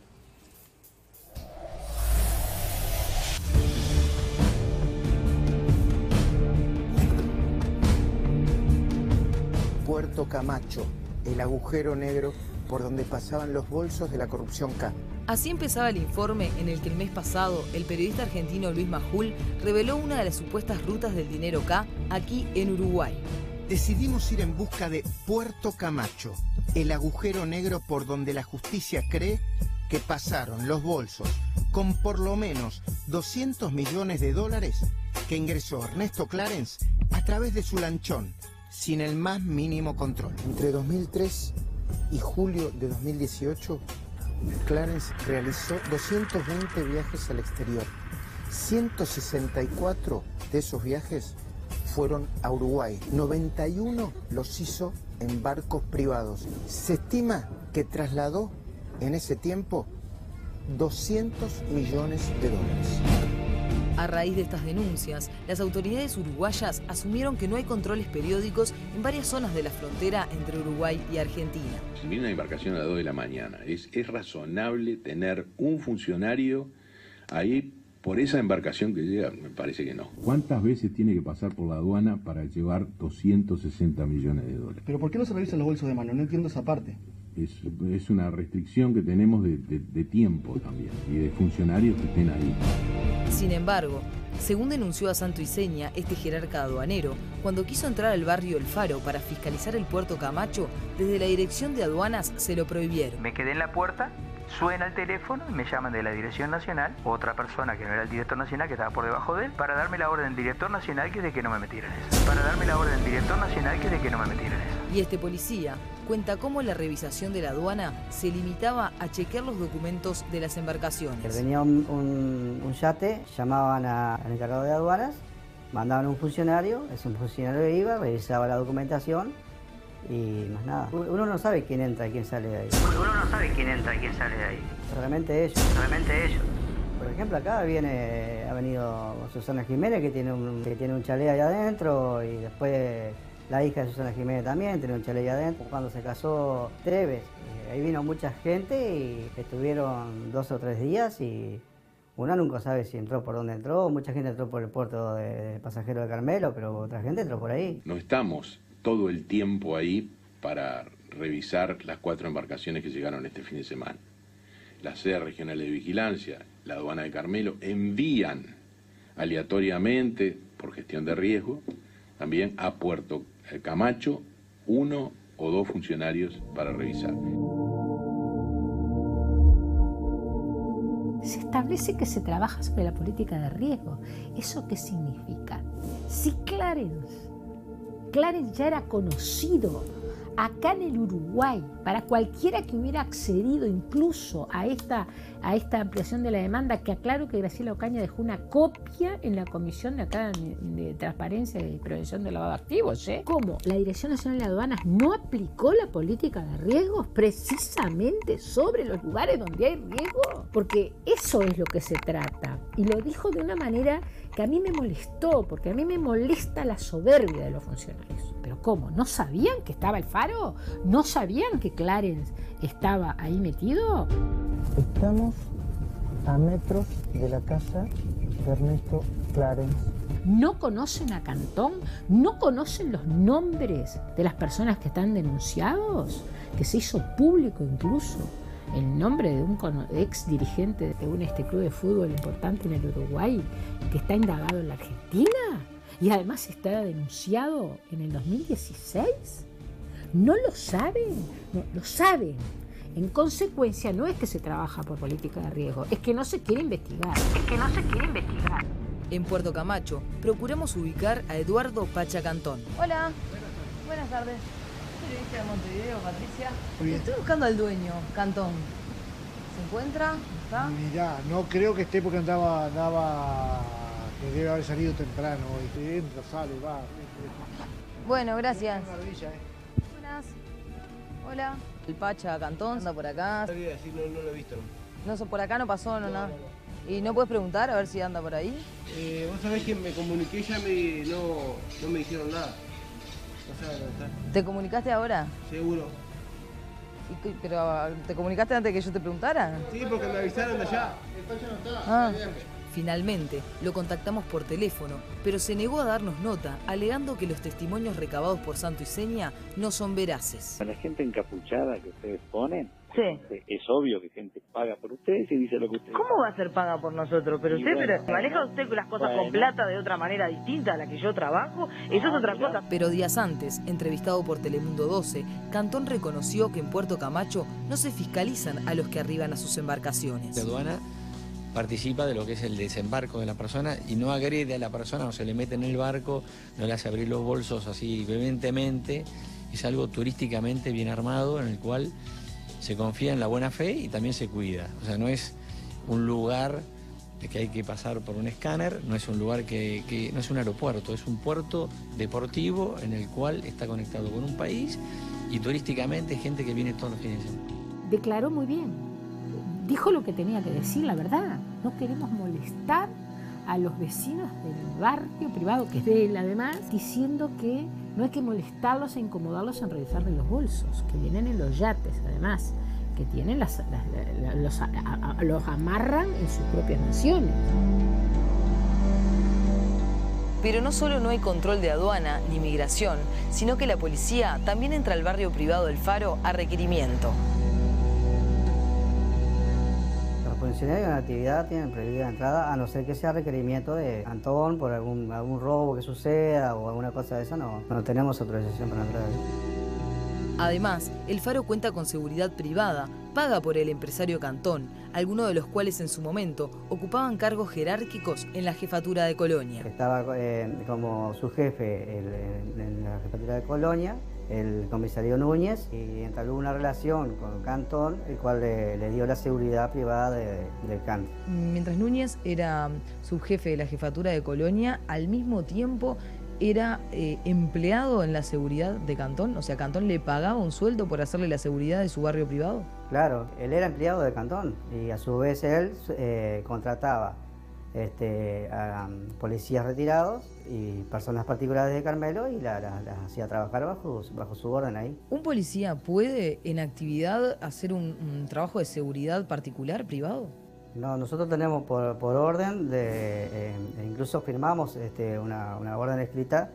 Puerto Camacho, el agujero negro por donde pasaban los bolsos de la corrupción K. Así empezaba el informe en el que el mes pasado el periodista argentino Luis Majul reveló una de las supuestas rutas del dinero K aquí en Uruguay. Decidimos ir en busca de Puerto Camacho, el agujero negro por donde la justicia cree que pasaron los bolsos con por lo menos 200 millones de dólares que ingresó Ernesto Clarence a través de su lanchón, sin el más mínimo control. Entre 2003 y julio de 2018, Clarence realizó 220 viajes al exterior. 164 de esos viajes fueron a Uruguay. 91 los hizo en barcos privados. Se estima que trasladó en ese tiempo 200 millones de dólares. A raíz de estas denuncias, las autoridades uruguayas asumieron que no hay controles periódicos en varias zonas de la frontera entre Uruguay y Argentina. Si viene una embarcación a las 2 de la mañana, es razonable tener un funcionario ahí por esa embarcación que llega. Me parece que no. ¿Cuántas veces tiene que pasar por la aduana para llevar 260 millones de dólares? ¿Pero por qué no se revisan los bolsos de mano? No entiendo esa parte. Es una restricción que tenemos de tiempo también y de funcionarios que estén ahí. Sin embargo, según denunció a Santo y Seña este jerarca aduanero, cuando quiso entrar al barrio El Faro para fiscalizar el puerto Camacho, desde la dirección de aduanas se lo prohibieron. Me quedé en la puerta, suena el teléfono y me llaman de la Dirección Nacional, otra persona que no era el director nacional, que estaba por debajo de él, para darme la orden del director nacional que es de que no me metieran eso. Para darme la orden del director nacional que es de que no me metieran eso. Y este policía cuenta cómo la revisión de la aduana se limitaba a chequear los documentos de las embarcaciones. Venía un yate, llamaban al encargado de aduanas, mandaban un funcionario, un funcionario iba, revisaba la documentación y más nada. Uno no sabe quién entra y quién sale de ahí. Uno no sabe quién entra y quién sale de ahí. Solamente ellos. Solamente ellos. Por ejemplo, acá ha venido Susana Jiménez, que tiene un chalet ahí adentro, y después la hija de Susana Jiménez también tiene un chalet ahí adentro. Cuando se casó Treves, ahí vino mucha gente y estuvieron 2 o 3 días y uno nunca sabe si entró por dónde entró. Mucha gente entró por el puerto de pasajeros de Carmelo, pero otra gente entró por ahí. No estamos todo el tiempo ahí para revisar las 4 embarcaciones que llegaron este fin de semana. Las sedes regionales de vigilancia, la aduana de Carmelo, envían aleatoriamente, por gestión de riesgo, también a Puerto Camacho 1 o 2 funcionarios para revisar. Se establece que se trabaja sobre la política de riesgo. ¿Eso qué significa? Si Clarence ya era conocido acá en el Uruguay, para cualquiera que hubiera accedido incluso a esta ampliación de la demanda, que aclaro que Graciela Ocaña dejó una copia en la comisión de acá de Transparencia y Prevención de Lavado de Activos, ¿Cómo? La Dirección Nacional de Aduanas no aplicó la política de riesgos precisamente sobre los lugares donde hay riesgo, porque eso es lo que se trata. Y lo dijo de una manera que a mí me molestó, porque a mí me molesta la soberbia de los funcionarios. ¿Pero cómo? ¿No sabían que estaba el Faro? ¿No sabían que Clarence estaba ahí metido? Estamos a metros de la casa de Ernesto Clarence. ¿No conocen a Cantón? ¿No conocen los nombres de las personas que están denunciados? Que se hizo público incluso el nombre de un ex dirigente de un club de fútbol importante en el Uruguay que está indagado en la Argentina y además está denunciado en el 2016. ¿No lo saben? No, lo saben. En consecuencia, no es que se trabaja por política de riesgo, es que no se quiere investigar. En Puerto Camacho, procuramos ubicar a Eduardo Pacha Cantón. Hola, buenas tardes. Periodista de Montevideo, Patricia. Muy bien. Estoy buscando al dueño, Cantón. ¿Se encuentra? ¿Está? Mirá, no creo que esté porque andaba que debe haber salido temprano hoy. Entra, sale, va. Bueno, gracias. Maravilla, Buenas. Hola. El Pacha Cantón anda por acá. No lo he visto. No, por acá no pasó, no, nada. ¿Y no puedes preguntar a ver si anda por ahí? Vos sabés que me comuniqué y ya no me dijeron nada. No sé dónde está. ¿Te comunicaste ahora? Seguro. ¿Pero te comunicaste antes de que yo te preguntara? Sí, porque me avisaron de allá. El Pacha no está. Ah. Finalmente, lo contactamos por teléfono, pero se negó a darnos nota, alegando que los testimonios recabados por Santo y Seña no son veraces. La gente encapuchada que ustedes ponen, Sí. es obvio que gente paga por ustedes y dice lo que ustedes. ¿Cómo va a ser paga por nosotros? Pero Y usted, bueno, pero maneja usted las cosas bueno. con plata de otra manera distinta a la que yo trabajo. Eso es otra cosa. Pero días antes, entrevistado por Telemundo 12, Cantón reconoció que en Puerto Camacho no se fiscalizan a los que arriban a sus embarcaciones. La aduana participa de lo que es el desembarco de la persona y no agrede a la persona, no se le mete en el barco, no le hace abrir los bolsos así vehementemente. Es algo turísticamente bien armado en el cual se confía en la buena fe y también se cuida. O sea, no es un lugar que hay que pasar por un escáner, no es un lugar que no es un aeropuerto, es un puerto deportivo en el cual está conectado con un país y turísticamente gente que viene todos los fines de semana. Declaró muy bien, dijo lo que tenía que decir, la verdad. No queremos molestar a los vecinos del barrio privado, que es de él además, diciendo que no hay que molestarlos e incomodarlos en revisarle los bolsos, que vienen en los yates además, que tienen los amarran en sus propias naciones. Pero no solo no hay control de aduana ni migración, sino que la policía también entra al barrio privado del Faro a requerimiento. Los funcionarios en actividad tienen prohibida la entrada, a no ser que sea requerimiento de Cantón por algún robo que suceda o alguna cosa de eso, no tenemos autorización para entrar. Además, el Faro cuenta con seguridad privada, paga por el empresario Cantón, algunos de los cuales en su momento ocupaban cargos jerárquicos en la jefatura de Colonia. Estaba como su jefe en la jefatura de Colonia, el comisario Núñez, y entabló una relación con Cantón, el cual le dio la seguridad privada del Cantón. Mientras Núñez era subjefe de la jefatura de Colonia, al mismo tiempo era empleado en la seguridad de Cantón, o sea, Cantón le pagaba un sueldo por hacerle la seguridad de su barrio privado. Claro, él era empleado de Cantón y a su vez él contrataba a policías retirados y personas particulares de Carmelo y las hacía trabajar bajo su orden ahí. ¿Un policía puede en actividad hacer un trabajo de seguridad particular, privado? No, nosotros tenemos por orden, incluso firmamos una orden escrita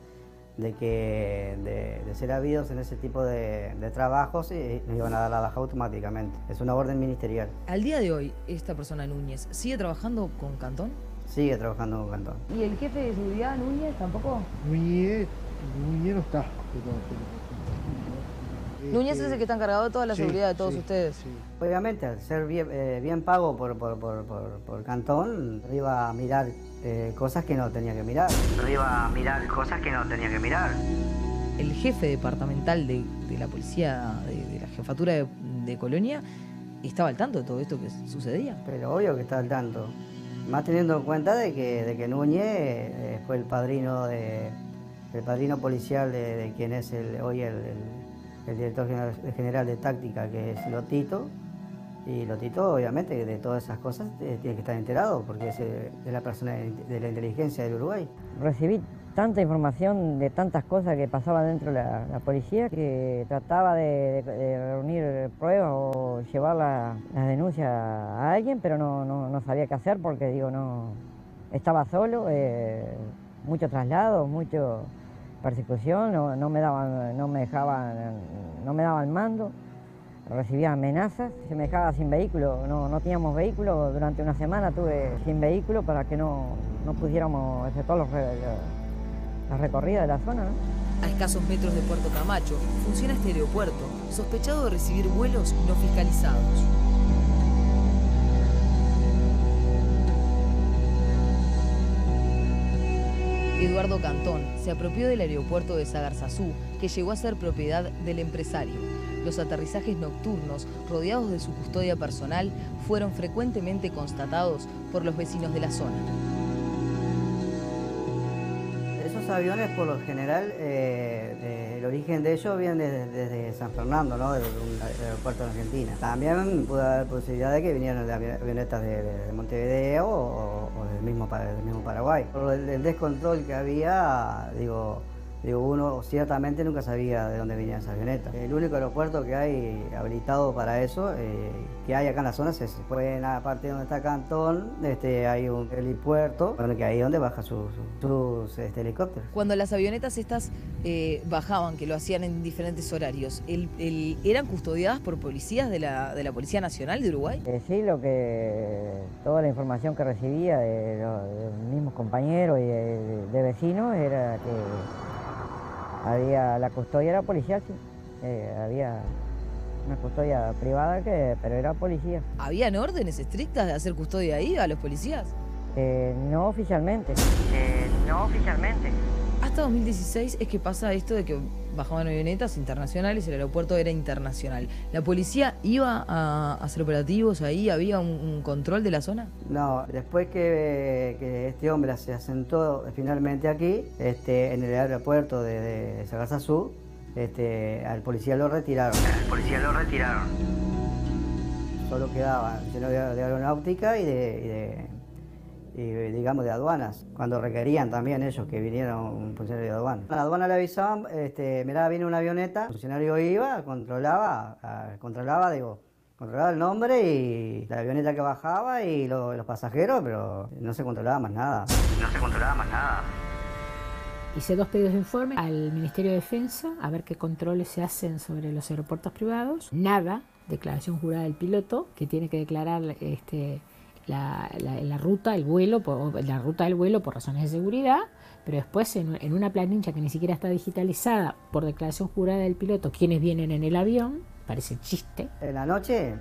de ser habidos en ese tipo de trabajos y nos iban a dar la baja automáticamente. Es una orden ministerial. Al día de hoy, esta persona Núñez, ¿sigue trabajando con Cantón? Sigue trabajando con Cantón. ¿Y el jefe de seguridad, Núñez, tampoco? Núñez no está. Núñez es el que está encargado de toda la seguridad de todos ustedes. Sí. Obviamente, al ser bien pago por Cantón, iba a mirar cosas que no tenía que mirar. El jefe departamental de la policía, de la jefatura de Colonia, estaba al tanto de todo esto que sucedía. Pero obvio que está al tanto. Más teniendo en cuenta de que Núñez fue el padrino policial de quien es hoy el director general de táctica, que es Lotito. Y Lotito, obviamente, de todas esas cosas tiene que estar enterado, porque es la persona de la inteligencia del Uruguay. Recibí tanta información de tantas cosas que pasaba dentro de la policía que trataba de reunir pruebas o llevar las denuncias a alguien, pero no sabía qué hacer porque, no estaba solo, mucho traslado, mucho persecución, no me daban mando. Recibía amenazas, se me dejaba sin vehículo, no teníamos vehículo, durante una semana tuve sin vehículo para que no pudiéramos hacer todas las recorridas de la zona, ¿no? A escasos metros de Puerto Camacho funciona este aeropuerto, sospechado de recibir vuelos no fiscalizados. Eduardo Cantón se apropió del aeropuerto de Sagarzazú, que llegó a ser propiedad del empresario. Los aterrizajes nocturnos, rodeados de su custodia personal, fueron frecuentemente constatados por los vecinos de la zona. Esos aviones, por lo general, el origen de ellos viene desde San Fernando, ¿no? Desde un aeropuerto de Argentina. También puede haber posibilidad de que vinieran de avionetas de Montevideo o del mismo Paraguay. Por el descontrol que había, Digo, uno ciertamente nunca sabía de dónde venían esas avionetas. El único aeropuerto que hay habilitado para eso, que hay acá en la zona, es ese. Pues en la parte donde está Cantón, hay un helipuerto, bueno, que ahí es donde baja sus helicópteros. Cuando las avionetas estas bajaban, que lo hacían en diferentes horarios, ¿eran custodiadas por policías de la Policía Nacional de Uruguay? Sí, toda la información que recibía de los mismos compañeros y de vecinos era que la custodia era policial, sí. Había una custodia privada, pero era policía. ¿Habían órdenes estrictas de hacer custodia ahí a los policías? No oficialmente. Hasta 2016 es que pasa esto de que bajaban avionetas internacionales, el aeropuerto era internacional. ¿La policía iba a hacer operativos ahí? ¿Había un control de la zona? No, después que este hombre se asentó finalmente aquí, en el aeropuerto de Sagasasú, al policía lo retiraron. Solo quedaba lleno de aeronáutica y digamos de aduanas, cuando requerían también ellos que viniera un funcionario de aduana. A la aduana le avisaban, mirá, viene una avioneta, el funcionario iba, controlaba el nombre y la avioneta que bajaba y los pasajeros, pero no se controlaba más nada. Hice 2 pedidos de informe al Ministerio de Defensa a ver qué controles se hacen sobre los aeropuertos privados. Nada, declaración jurada del piloto, que tiene que declarar la ruta del vuelo por razones de seguridad, pero después en una planilla que ni siquiera está digitalizada por declaración jurada del piloto, quienes vienen en el avión, parece chiste. En la noche,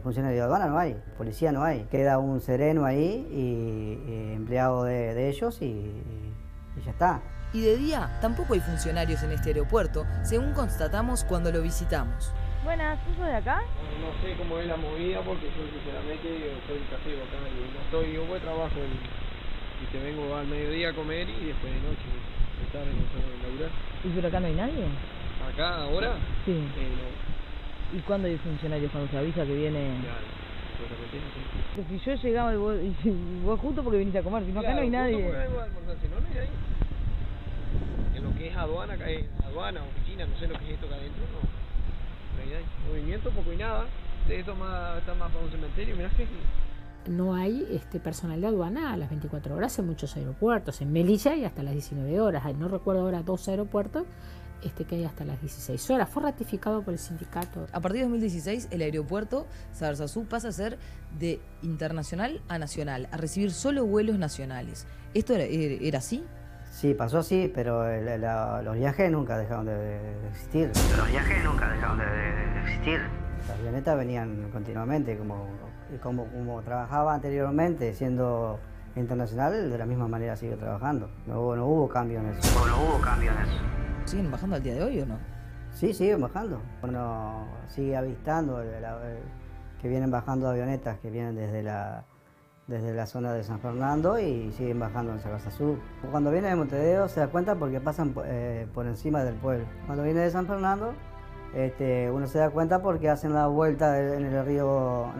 funcionario de aduana no hay, policía no hay, queda un sereno ahí y empleado de ellos y ya está. Y de día tampoco hay funcionarios en este aeropuerto, según constatamos cuando lo visitamos. Buenas, ¿sos de acá? No sé cómo es la movida porque yo sinceramente soy casero acá y yo voy a trabajo y te vengo al mediodía a comer y después de noche, de tarde no salgo a laburar. ¿Y pero acá no hay nadie? ¿Acá ahora? Sí. No. ¿Y cuándo hay funcionarios? Cuando se avisa que viene... Claro, supuestamente no sé. Pero si yo llegaba y vos justo porque viniste a comer, si no acá no hay nadie. Justo porque vengo a almorzar, si no, no hay ahí. En lo que es aduana, acá hay aduana, oficina, no sé lo que es esto acá adentro, no. Hay movimiento, poco y nada. Esto está más para un cementerio, mirá que... No hay personal de aduana a las 24 horas en muchos aeropuertos. En Melilla hay hasta las 19 horas. No recuerdo ahora 2 aeropuertos que hay hasta las 16 horas. Fue ratificado por el sindicato. A partir de 2016, el aeropuerto Sagasasú pasa a ser de internacional a nacional, a recibir solo vuelos nacionales. ¿Esto era así? Sí, pasó así, pero los viajes nunca dejaron de existir. Las avionetas venían continuamente, como trabajaba anteriormente, siendo internacional, de la misma manera sigue trabajando. No hubo cambio en eso. ¿Siguen bajando al día de hoy o no? Sí, siguen bajando. Uno sigue avistando que vienen bajando avionetas que vienen desde la zona de San Fernando y siguen bajando en Sagasasú. Cuando viene de Montevideo se da cuenta porque pasan por encima del pueblo. Cuando viene de San Fernando, uno se da cuenta porque hacen la vuelta en el río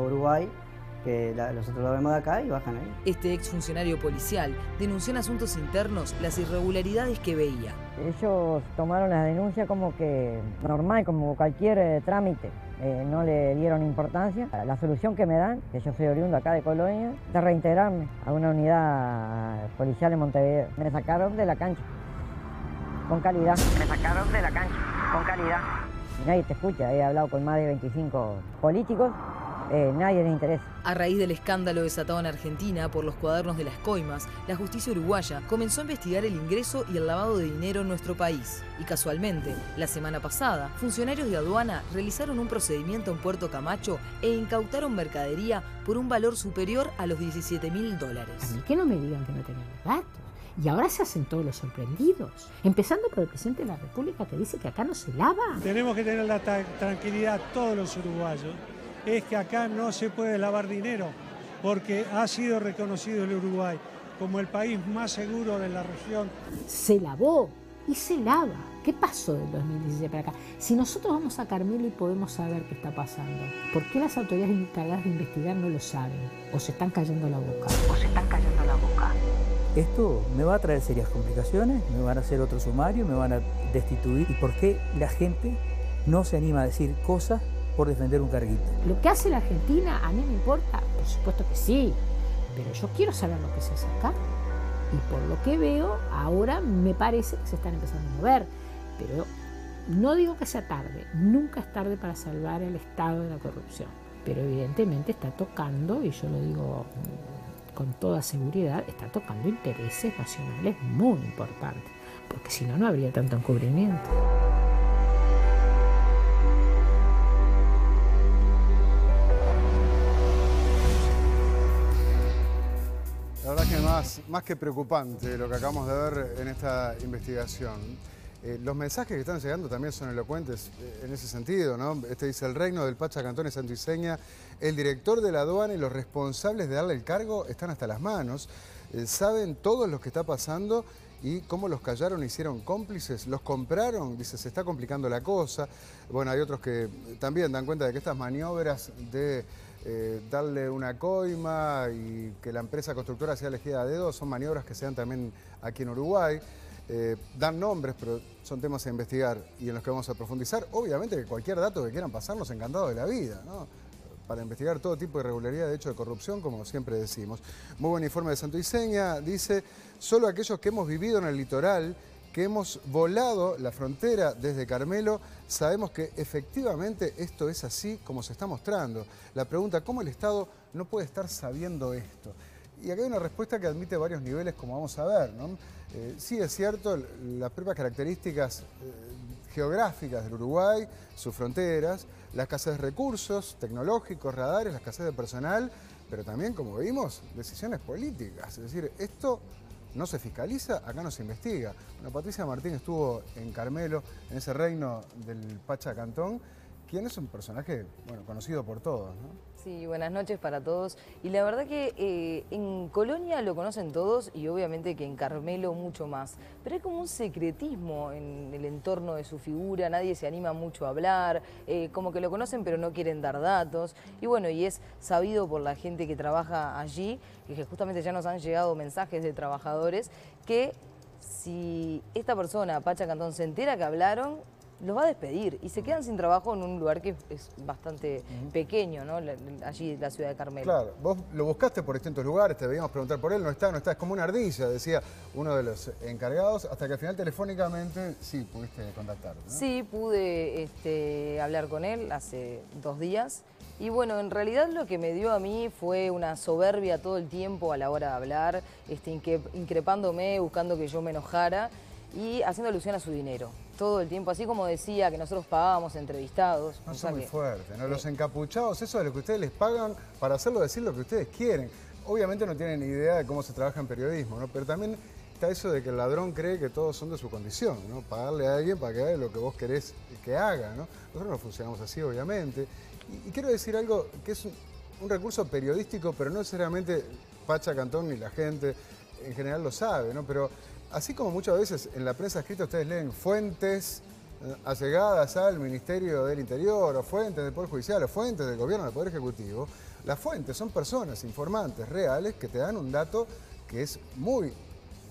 Uruguay, que nosotros lo vemos de acá y bajan ahí. Este exfuncionario policial denunció en asuntos internos las irregularidades que veía. Ellos tomaron la denuncia como que normal, como cualquier trámite. No le dieron importancia. La solución que me dan, que yo soy oriundo acá de Colonia, de reintegrarme a una unidad policial en Montevideo. Me sacaron de la cancha, con calidad. Nadie te escucha, he hablado con más de 25 políticos, nadie les interesa. A raíz del escándalo desatado en Argentina por los cuadernos de las coimas, la justicia uruguaya comenzó a investigar el ingreso y el lavado de dinero en nuestro país. Y casualmente, la semana pasada, funcionarios de aduana realizaron un procedimiento en Puerto Camacho e incautaron mercadería por un valor superior a los $17.000. A mí que no me digan que no tenemos datos. Y ahora se hacen todos los sorprendidos. Empezando por el presidente de la República que dice que acá no se lava. Tenemos que tener la tranquilidad todos los uruguayos. Es que acá no se puede lavar dinero porque ha sido reconocido el Uruguay como el país más seguro de la región. Se lavó y se lava. ¿Qué pasó del 2016 para acá? Si nosotros vamos a Carmelo y podemos saber qué está pasando, ¿por qué las autoridades encargadas de investigar no lo saben? O se están callando la boca. esto me va a traer serias complicaciones, me van a hacer otro sumario, me van a destituir. ¿Y por qué la gente no se anima a decir cosas por defender un carguito? Lo que hace la Argentina a mí me importa, por supuesto que sí, pero yo quiero saber lo que se hace acá. Y por lo que veo, ahora me parece que se están empezando a mover. Pero no digo que sea tarde, nunca es tarde para salvar el estado de la corrupción. Pero evidentemente está tocando, y yo lo digo con toda seguridad, está tocando intereses nacionales muy importantes, porque si no, no habría tanto encubrimiento. La verdad que más que preocupante lo que acabamos de ver en esta investigación. Los mensajes que están llegando también son elocuentes en ese sentido, ¿no? Este dice: el reino del Pacha Cantón es santo y seña, el director de la aduana y los responsables de darle el cargo están hasta las manos, saben todo lo que está pasando y cómo los callaron, hicieron cómplices, los compraron, dice, se está complicando la cosa. Bueno, hay otros que también dan cuenta de que estas maniobras de darle una coima y que la empresa constructora sea elegida a dedo son maniobras que se dan también aquí en Uruguay. Dan nombres, pero son temas a investigar y en los que vamos a profundizar. Obviamente que cualquier dato que quieran pasarnos, encantados de la vida, ¿no? Para investigar todo tipo de irregularidad, de hecho de corrupción, como siempre decimos. Muy buen informe de Santo y Seña, dice: solo aquellos que hemos vivido en el litoral, que hemos volado la frontera desde Carmelo, sabemos que efectivamente esto es así como se está mostrando. La pregunta: ¿cómo el Estado no puede estar sabiendo esto? Y acá hay una respuesta que admite varios niveles, como vamos a ver, ¿no? Sí es cierto, las propias características geográficas del Uruguay, sus fronteras, la escasez de recursos tecnológicos, radares, la escasez de personal, pero también, como vimos, decisiones políticas. Es decir, esto no se fiscaliza, acá no se investiga. Bueno, Patricia Martín estuvo en Carmelo, en ese reino del Pacha Cantón, quien es un personaje, bueno, conocido por todos, ¿no? Sí, buenas noches para todos. Y la verdad que en Colonia lo conocen todos y obviamente que en Carmelo mucho más. Pero hay como un secretismo en el entorno de su figura, nadie se anima mucho a hablar, como que lo conocen pero no quieren dar datos. Y bueno, y es sabido por la gente que trabaja allí, que justamente ya nos han llegado mensajes de trabajadores, que si esta persona, Pacha Cantón, se entera que hablaron, los va a despedir y se quedan sin trabajo en un lugar que es bastante pequeño, ¿no? Allí, la ciudad de Carmelo. Claro, vos lo buscaste por distintos lugares, te debíamos preguntar por él, no está, es como una ardilla, decía uno de los encargados, hasta que al final telefónicamente sí pudiste contactarte, ¿no? Sí, pude hablar con él hace 2 días. Y bueno, en realidad lo que me dio a mí fue una soberbia todo el tiempo a la hora de hablar, increpándome, buscando que yo me enojara y haciendo alusión a su dinero. Todo el tiempo, así como decía que nosotros pagábamos entrevistados. No, son muy fuertes, ¿no? Los encapuchados, eso es lo que ustedes les pagan para hacerlo decir lo que ustedes quieren. Obviamente no tienen ni idea de cómo se trabaja en periodismo, ¿no? Pero también está eso de que el ladrón cree que todos son de su condición, ¿no? Pagarle a alguien para que haga lo que vos querés que haga, ¿no? Nosotros no funcionamos así, obviamente. Y quiero decir algo que es un recurso periodístico, pero no necesariamente Pacha Cantón ni la gente en general lo sabe, ¿no? Pero así como muchas veces en la prensa escrita ustedes leen fuentes allegadas al Ministerio del Interior, o fuentes del Poder Judicial, o fuentes del Gobierno del Poder Ejecutivo, las fuentes son personas informantes reales que te dan un dato que es muy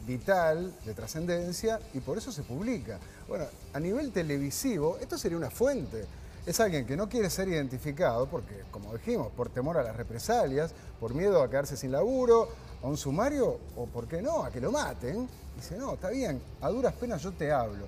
vital, de trascendencia, y por eso se publica. Bueno, a nivel televisivo, esto sería una fuente. Es alguien que no quiere ser identificado porque, como dijimos, por temor a las represalias, por miedo a quedarse sin laburo, a un sumario, o por qué no, a que lo maten. Dice: no, está bien, a duras penas yo te hablo.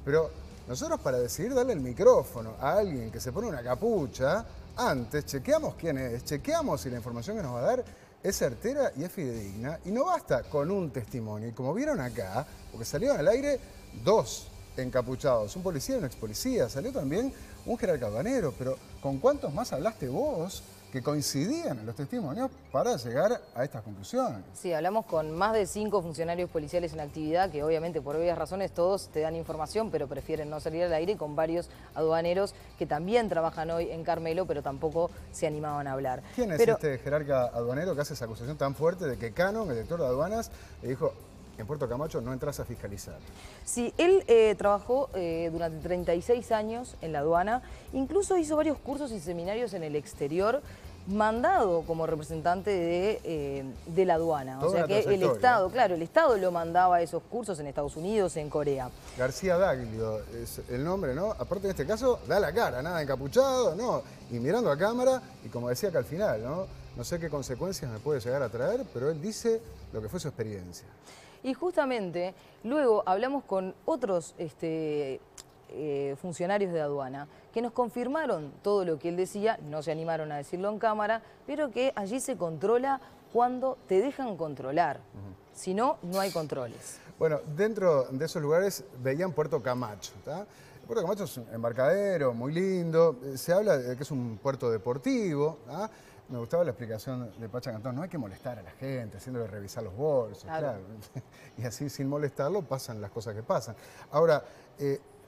Pero nosotros, para decidir darle el micrófono a alguien que se pone una capucha, antes chequeamos quién es, chequeamos si la información que nos va a dar es certera y es fidedigna. Y no basta con un testimonio. Y como vieron acá, porque salieron al aire 2 encapuchados, un policía y un ex policía, salió también un jerarca aduanero, pero ¿con cuántos más hablaste vos que coincidían en los testimonios para llegar a estas conclusiones? Sí, hablamos con más de 5 funcionarios policiales en actividad, que obviamente por obvias razones todos te dan información, pero prefieren no salir al aire, y con varios aduaneros que también trabajan hoy en Carmelo, pero tampoco se animaban a hablar. ¿Quién es este jerarca aduanero que hace esa acusación tan fuerte de que Canon, el director de aduanas, le dijo: en Puerto Camacho no entras a fiscalizar? Sí, él trabajó durante 36 años en la aduana, incluso hizo varios cursos y seminarios en el exterior, mandado como representante de la aduana. Toda o sea la que el trayectoria. Estado, claro, el Estado lo mandaba a esos cursos en Estados Unidos, en Corea. García Daglio es el nombre, ¿no? Aparte en este caso, da la cara, nada encapuchado, ¿no? Y mirando a cámara, y como decía que al final, ¿no? No sé qué consecuencias me puede llegar a traer, pero él dice lo que fue su experiencia. Y justamente luego hablamos con otros funcionarios de aduana que nos confirmaron todo lo que él decía, no se animaron a decirlo en cámara, pero que allí se controla cuando te dejan controlar. Si no, no hay controles. Bueno, dentro de esos lugares veían Puerto Camacho, ¿tá? Puerto Camacho es un embarcadero muy lindo, se habla de que es un puerto deportivo, ¿tá? Me gustaba la explicación de Pacha Cantón, no hay que molestar a la gente, haciéndole revisar los bolsos, claro. Y así sin molestarlo pasan las cosas que pasan. Ahora,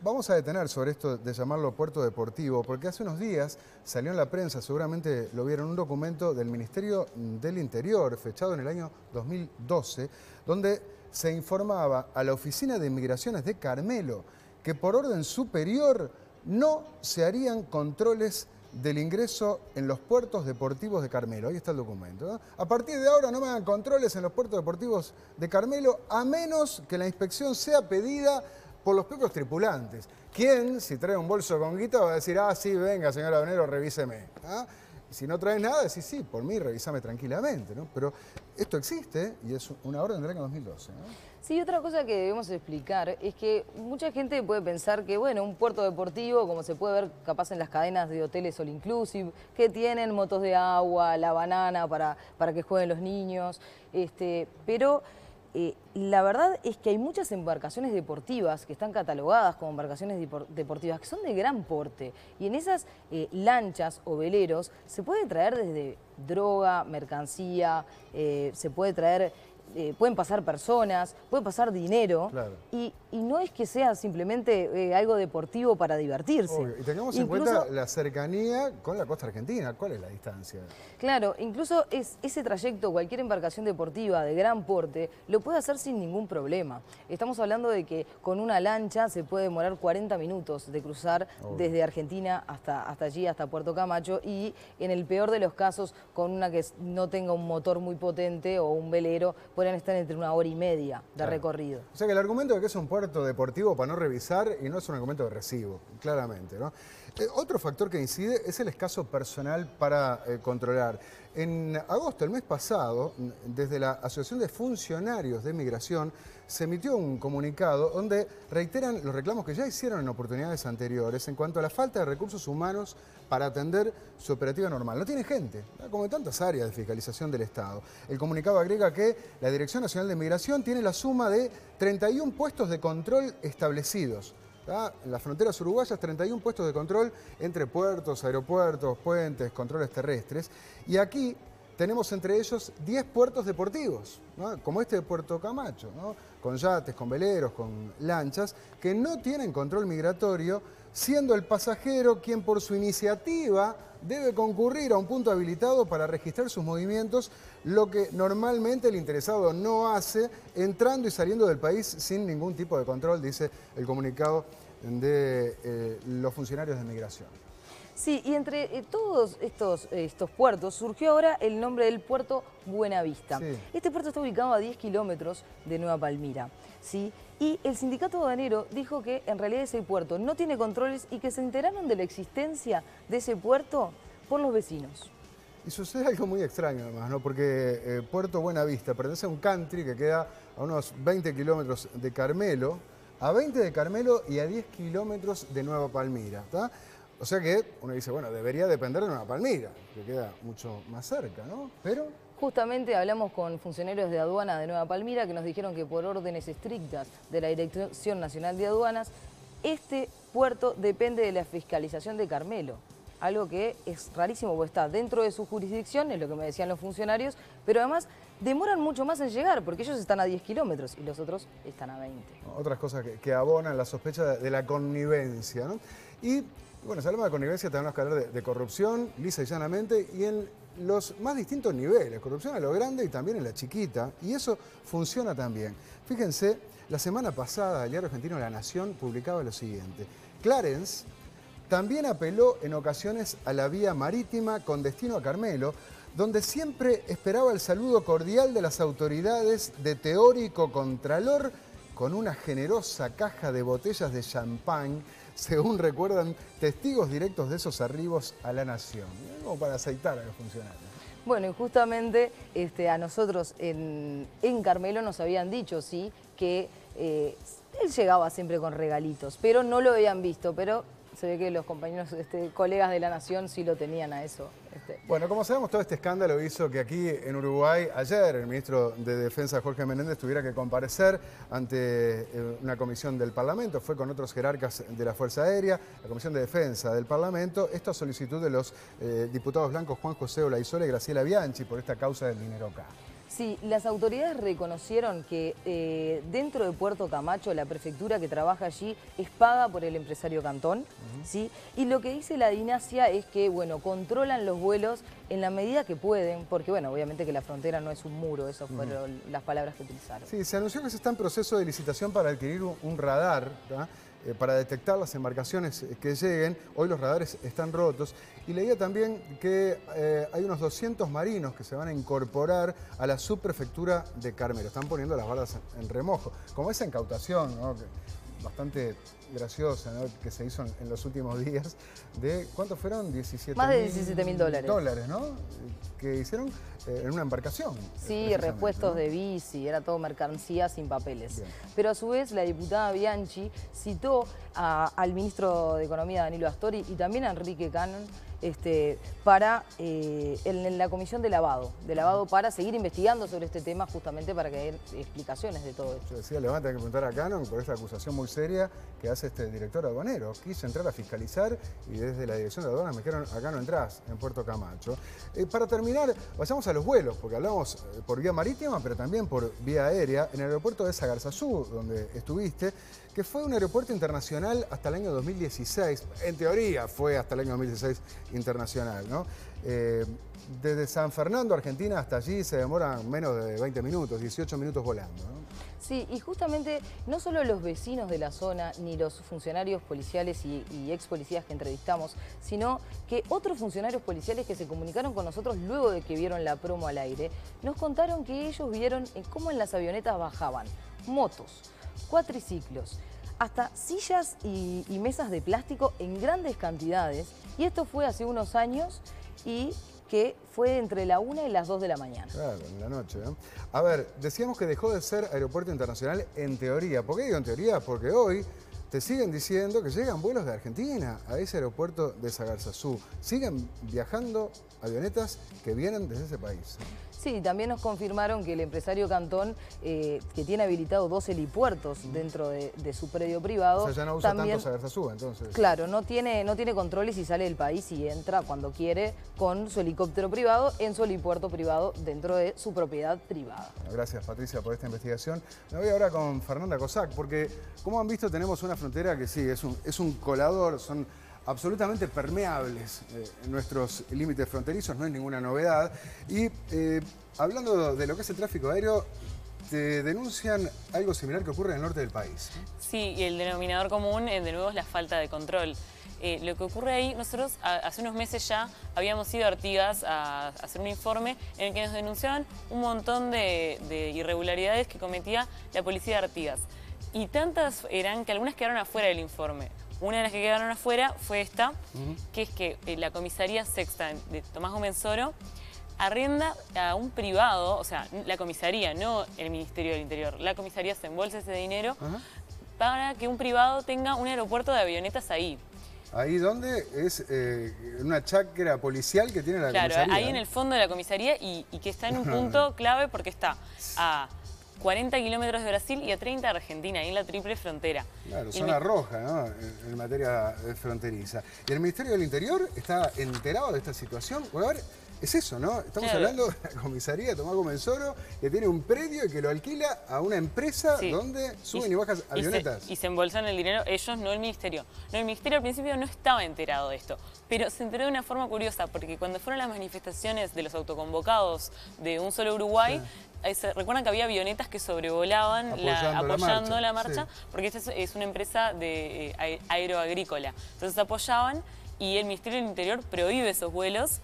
vamos a detener sobre esto de llamarlo puerto deportivo, porque hace unos días salió en la prensa, seguramente lo vieron, un documento del Ministerio del Interior, fechado en el año 2012, donde se informaba a la Oficina de Migraciones de Carmelo que por orden superior no se harían controles del ingreso en los puertos deportivos de Carmelo. Ahí está el documento, ¿no? A partir de ahora no me hagan controles en los puertos deportivos de Carmelo, a menos que la inspección sea pedida por los propios tripulantes. ¿Quién, si trae un bolso con guita, va a decir, ah, sí, venga, señor aduanero, revíseme? ¿Ah? Y si no traes nada, decís, sí, por mí, revísame tranquilamente, ¿no? Pero esto existe y es una orden del año 2012, ¿no? Sí, otra cosa que debemos explicar es que mucha gente puede pensar que, bueno, un puerto deportivo, como se puede ver capaz en las cadenas de hoteles all inclusive, que tienen motos de agua, la banana para que jueguen los niños, pero la verdad es que hay muchas embarcaciones deportivas que están catalogadas como embarcaciones deportivas que son de gran porte, y en esas lanchas o veleros se puede traer desde droga, mercancía, se puede traer... pueden pasar personas, puede pasar dinero, claro. y no es que sea simplemente algo deportivo para divertirse. Obvio. Y tengamos en cuenta la cercanía con la costa argentina. ¿Cuál es la distancia? Claro, incluso ese trayecto, cualquier embarcación deportiva de gran porte, lo puede hacer sin ningún problema. Estamos hablando de que con una lancha se puede demorar 40 minutos de cruzar desde Argentina hasta allí, hasta Puerto Camacho, y en el peor de los casos, con una que no tenga un motor muy potente o un velero, podrían estar entre 1 hora y media de recorrido. O sea que el argumento de que es un puerto deportivo para no revisar, y no es un argumento de recibo, claramente, ¿no? Otro factor que incide es el escaso personal para controlar. En agosto, el mes pasado, desde la Asociación de Funcionarios de Migración, se emitió un comunicado donde reiteran los reclamos que ya hicieron en oportunidades anteriores en cuanto a la falta de recursos humanos para atender su operativa normal. No tiene gente, como en tantas áreas de fiscalización del Estado. El comunicado agrega que la Dirección Nacional de Migración tiene la suma de 31 puestos de control establecidos. En las fronteras uruguayas, 31 puestos de control entre puertos, aeropuertos, puentes, controles terrestres. Y aquí tenemos entre ellos 10 puertos deportivos, ¿no? Como este de Puerto Camacho, ¿no? Con yates, con veleros, con lanchas, que no tienen control migratorio, siendo el pasajero quien por su iniciativa debe concurrir a un punto habilitado para registrar sus movimientos, lo que normalmente el interesado no hace, entrando y saliendo del país sin ningún tipo de control, dice el comunicado de los funcionarios de migración. Sí, y entre todos estos puertos surgió ahora el nombre del puerto Buenavista. Sí. Este puerto está ubicado a 10 kilómetros de Nueva Palmira, ¿sí? Y el sindicato aduanero dijo que en realidad ese puerto no tiene controles y que se enteraron de la existencia de ese puerto por los vecinos. Y sucede algo muy extraño además, ¿no? Porque Puerto Buenavista pertenece a un country que queda a unos 20 kilómetros de Carmelo, a 20 de Carmelo y a 10 kilómetros de Nueva Palmira, ¿tá? O sea que uno dice, bueno, debería depender de Nueva Palmira, que queda mucho más cerca, ¿no? Pero... Justamente hablamos con funcionarios de aduana de Nueva Palmira que nos dijeron que por órdenes estrictas de la Dirección Nacional de Aduanas, este puerto depende de la fiscalización de Carmelo. Algo que es rarísimo porque está dentro de su jurisdicción, es lo que me decían los funcionarios, pero además demoran mucho más en llegar porque ellos están a 10 kilómetros y los otros están a 20. Otras cosas que abonan la sospecha de la connivencia, ¿no? Y bueno, si hablamos de connivencia tenemos que hablar de corrupción, lisa y llanamente, y en los más distintos niveles, corrupción a lo grande y también en la chiquita, y eso funciona también. Fíjense, la semana pasada el diario argentino La Nación publicaba lo siguiente: Clarence también apeló en ocasiones a la vía marítima con destino a Carmelo, donde siempre esperaba el saludo cordial de las autoridades de teórico contralor con una generosa caja de botellas de champán, según recuerdan testigos directos de esos arribos a la nación. Como para aceitar a los funcionarios. Bueno, y justamente a nosotros en Carmelo nos habían dicho, sí, que él llegaba siempre con regalitos, pero no lo habían visto, pero se ve que los compañeros, colegas de la Nación sí lo tenían a eso. Bueno, como sabemos, todo este escándalo hizo que aquí en Uruguay, ayer, el ministro de Defensa, Jorge Menéndez, tuviera que comparecer ante una comisión del Parlamento. Fue con otros jerarcas de la Fuerza Aérea, la Comisión de Defensa del Parlamento. Esto a solicitud de los diputados blancos Juan José Olaizola y Graciela Bianchi por esta causa del dinero K. Sí, las autoridades reconocieron que dentro de Puerto Camacho, la prefectura que trabaja allí es paga por el empresario Cantón, ¿sí? Y lo que dice la DINASIA es que, bueno, controlan los vuelos en la medida que pueden, porque, bueno, obviamente que la frontera no es un muro, esas fueron las palabras que utilizaron. Sí, se anunció que se está en proceso de licitación para adquirir un radar, ¿tá? Para detectar las embarcaciones que lleguen. Hoy los radares están rotos. Y leía también que hay unos 200 marinos que se van a incorporar a la subprefectura de Carmelo. Están poniendo las balas en remojo. Como esa incautación, ¿no? Bastante graciosa, ¿no? Que se hizo en los últimos días de, ¿cuántos fueron? 17 Más de 17.000 dólares. Dólares, ¿no? Que hicieron en una embarcación. Sí, repuestos, ¿no? De bici, era todo mercancía sin papeles. Bien. Pero a su vez la diputada Bianchi citó al ministro de Economía, Danilo Astori, y también a Enrique Cannon, para en la comisión de lavado para seguir investigando sobre este tema, justamente para que haya explicaciones de todo esto. Yo decía, levanta, hay que preguntar a Cannon por esta acusación muy seria que hace este director aduanero. Quiso entrar a fiscalizar y desde la dirección de aduanas me dijeron, acá no entrás, en Puerto Camacho. Para terminar, vayamos a los vuelos, porque hablamos por vía marítima, pero también por vía aérea, en el aeropuerto de Sagarzazú, donde estuviste, que fue un aeropuerto internacional hasta el año 2016. En teoría fue hasta el año 2016 internacional, ¿no? Desde San Fernando, Argentina, hasta allí se demoran menos de 20 minutos, 18 minutos volando, ¿no? Sí, y justamente no solo los vecinos de la zona, ni los funcionarios policiales y ex policías que entrevistamos, sino que otros funcionarios policiales que se comunicaron con nosotros luego de que vieron la promo al aire, nos contaron que ellos vieron cómo en las avionetas bajaban motos, cuatriciclos, hasta sillas y mesas de plástico en grandes cantidades. Y esto fue hace unos años y que fue entre la 1 y las 2 de la mañana. Claro, en la noche, ¿no? A ver, decíamos que dejó de ser aeropuerto internacional en teoría. ¿Por qué digo en teoría? Porque hoy te siguen diciendo que llegan vuelos de Argentina a ese aeropuerto de Sagarzazú. Siguen viajando avionetas que vienen desde ese país. Sí, también nos confirmaron que el empresario Cantón, que tiene habilitado 2 helipuertos dentro de su predio privado... O sea, ya no usa también, tanto Sagarzazú, entonces. Claro, no tiene controles y sale del país y entra cuando quiere con su helicóptero privado en su helipuerto privado dentro de su propiedad privada. Bueno, gracias, Patricia, por esta investigación. Me voy ahora con Fernanda Cossack, porque como han visto tenemos una frontera que sí, es un colador, son absolutamente permeables nuestros límites fronterizos, no es ninguna novedad. Y hablando de lo que es el tráfico aéreo, te denuncian algo similar que ocurre en el norte del país. Sí, y el denominador común, de nuevo, es la falta de control. Lo que ocurre ahí, nosotros hace unos meses ya habíamos ido a Artigas a hacer un informe en el que nos denunciaban un montón de irregularidades que cometía la policía de Artigas. Y tantas eran que algunas quedaron afuera del informe. Una de las que quedaron afuera fue esta, que es que la comisaría sexta de Tomás Gómez Soro arrienda a un privado, o sea, la comisaría, no el Ministerio del Interior, la comisaría se embolsa ese dinero para que un privado tenga un aeropuerto de avionetas ahí. ¿Ahí dónde? Es una chacra policial que tiene la comisaría. Claro, ahí en el fondo de la comisaría y que está en un punto clave porque está a 40 kilómetros de Brasil y a 30 de Argentina, ahí en la triple frontera. Claro, zona roja, ¿no? En materia fronteriza. ¿Y el Ministerio del Interior está enterado de esta situación? Bueno, a ver, es eso, ¿no? Estamos hablando de la comisaría Tomás Gómez Soro, que tiene un predio y que lo alquila a una empresa donde suben y bajan avionetas. Y se embolsan el dinero ellos, no el Ministerio. No, el Ministerio al principio no estaba enterado de esto, pero se enteró de una forma curiosa, porque cuando fueron las manifestaciones de los autoconvocados de Un Solo Uruguay, recuerdan que había avionetas que sobrevolaban apoyando la marcha, sí. porque esta es una empresa aeroagrícola. Entonces apoyaban y el Ministerio del Interior prohíbe esos vuelos,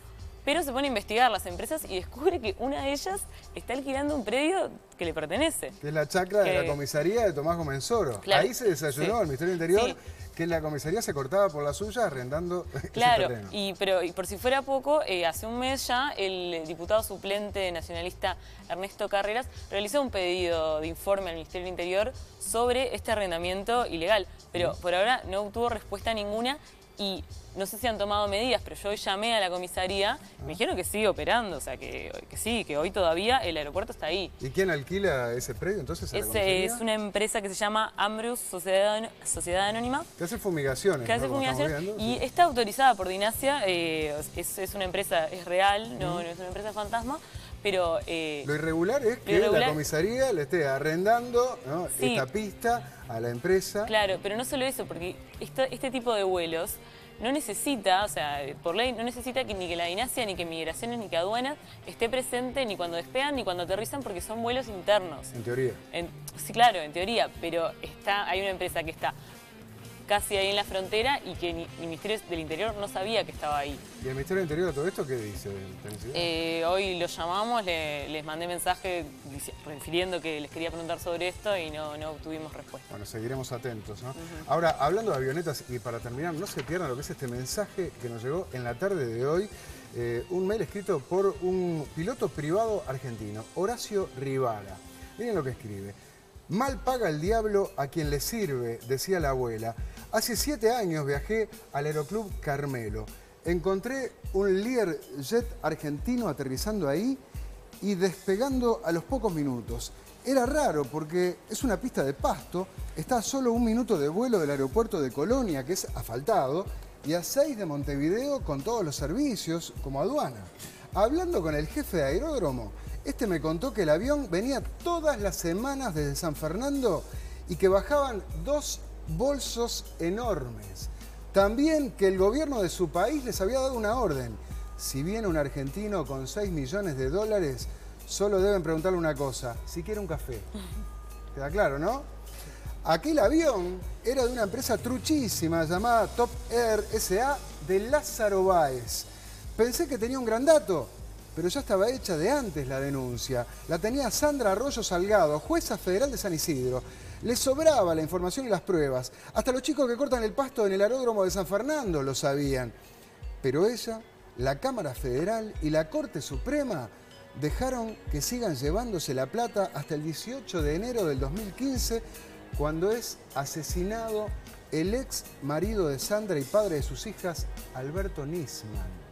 pero se pone a investigar las empresas y descubre que una de ellas está alquilando un predio que le pertenece. Que es la chacra de la comisaría de Tomás Comensoro. Claro, ahí se desayunó el Ministerio del Interior, que la comisaría se cortaba por la suya arrendando ese terreno. Pero por si fuera poco, hace un mes ya el diputado suplente nacionalista Ernesto Carreras realizó un pedido de informe al Ministerio del Interior sobre este arrendamiento ilegal, pero por ahora no obtuvo respuesta ninguna. Y no sé si han tomado medidas, pero yo hoy llamé a la comisaría y me dijeron que sigue operando, o sea, que sí, que hoy todavía el aeropuerto está ahí. ¿Y quién alquila ese predio entonces a la comisaría? Es una empresa que se llama Ambrus Sociedad Anónima. Que hace fumigaciones. Que hace fumigaciones y está autorizada por Dinasia, es una empresa, es real, no es una empresa fantasma. Pero, lo irregular es que la comisaría le esté arrendando, ¿no?, esta pista a la empresa. Claro, pero no solo eso, porque este tipo de vuelos no necesita, o sea, por ley, no necesita ni que la Dinasia, ni que Migraciones, ni que Aduanas esté presente ni cuando despegan ni cuando aterrizan, porque son vuelos internos. En teoría. Sí, claro, en teoría, pero hay una empresa que está casi ahí en la frontera y que el Ministerio del Interior no sabía que estaba ahí. ¿Y el Ministerio del Interior todo esto qué dice? Hoy los llamamos, les mandé mensaje refiriendo que les quería preguntar sobre esto y no obtuvimos respuesta. Bueno, seguiremos atentos, ¿no? Ahora, hablando de avionetas, y para terminar, no se pierdan lo que es este mensaje que nos llegó en la tarde de hoy, un mail escrito por un piloto privado argentino, Horacio Rivara. Miren lo que escribe. Mal paga el diablo a quien le sirve, decía la abuela. Hace 7 años viajé al Aeroclub Carmelo. Encontré un Learjet argentino aterrizando ahí y despegando a los pocos minutos. Era raro porque es una pista de pasto, está a solo 1 minuto de vuelo del aeropuerto de Colonia, que es asfaltado, y a 6 de Montevideo con todos los servicios, como aduana. Hablando con el jefe de aeródromo, este me contó que el avión venía todas las semanas desde San Fernando y que bajaban 2 bolsos enormes. También que el gobierno de su país les había dado una orden. Si viene un argentino con 6 millones de dólares, solo deben preguntarle una cosa, si quiere un café. ¿Queda claro, no? Aquel avión era de una empresa truchísima llamada Top Air S.A. de Lázaro Báez. Pensé que tenía un gran dato, pero ya estaba hecha de antes la denuncia. La tenía Sandra Arroyo Salgado, jueza federal de San Isidro. Le sobraba la información y las pruebas. Hasta los chicos que cortan el pasto en el aeródromo de San Fernando lo sabían. Pero ella, la Cámara Federal y la Corte Suprema dejaron que sigan llevándose la plata hasta el 18 de enero del 2015, cuando es asesinado el ex marido de Sandra y padre de sus hijas, Alberto Nisman.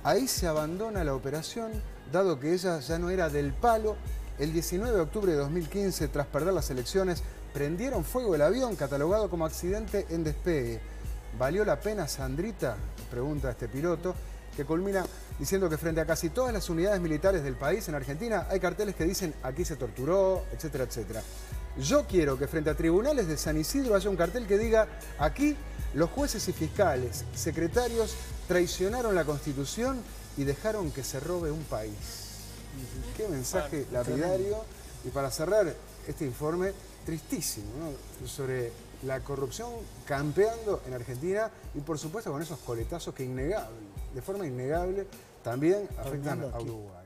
Ahí se abandona la operación, dado que ella ya no era del palo. El 19 de octubre de 2015, tras perder las elecciones, prendieron fuego el avión catalogado como accidente en despegue. ¿Valió la pena, Sandrita?, pregunta este piloto, que culmina diciendo que frente a casi todas las unidades militares del país en Argentina hay carteles que dicen aquí se torturó, etcétera, etcétera. Yo quiero que frente a tribunales de San Isidro haya un cartel que diga aquí los jueces y fiscales, secretarios, traicionaron la Constitución y dejaron que se robe un país. Qué mensaje lapidario. Y para cerrar este informe tristísimo, ¿no?, sobre la corrupción campeando en Argentina y por supuesto con esos coletazos que de forma innegable también afectan a Uruguay.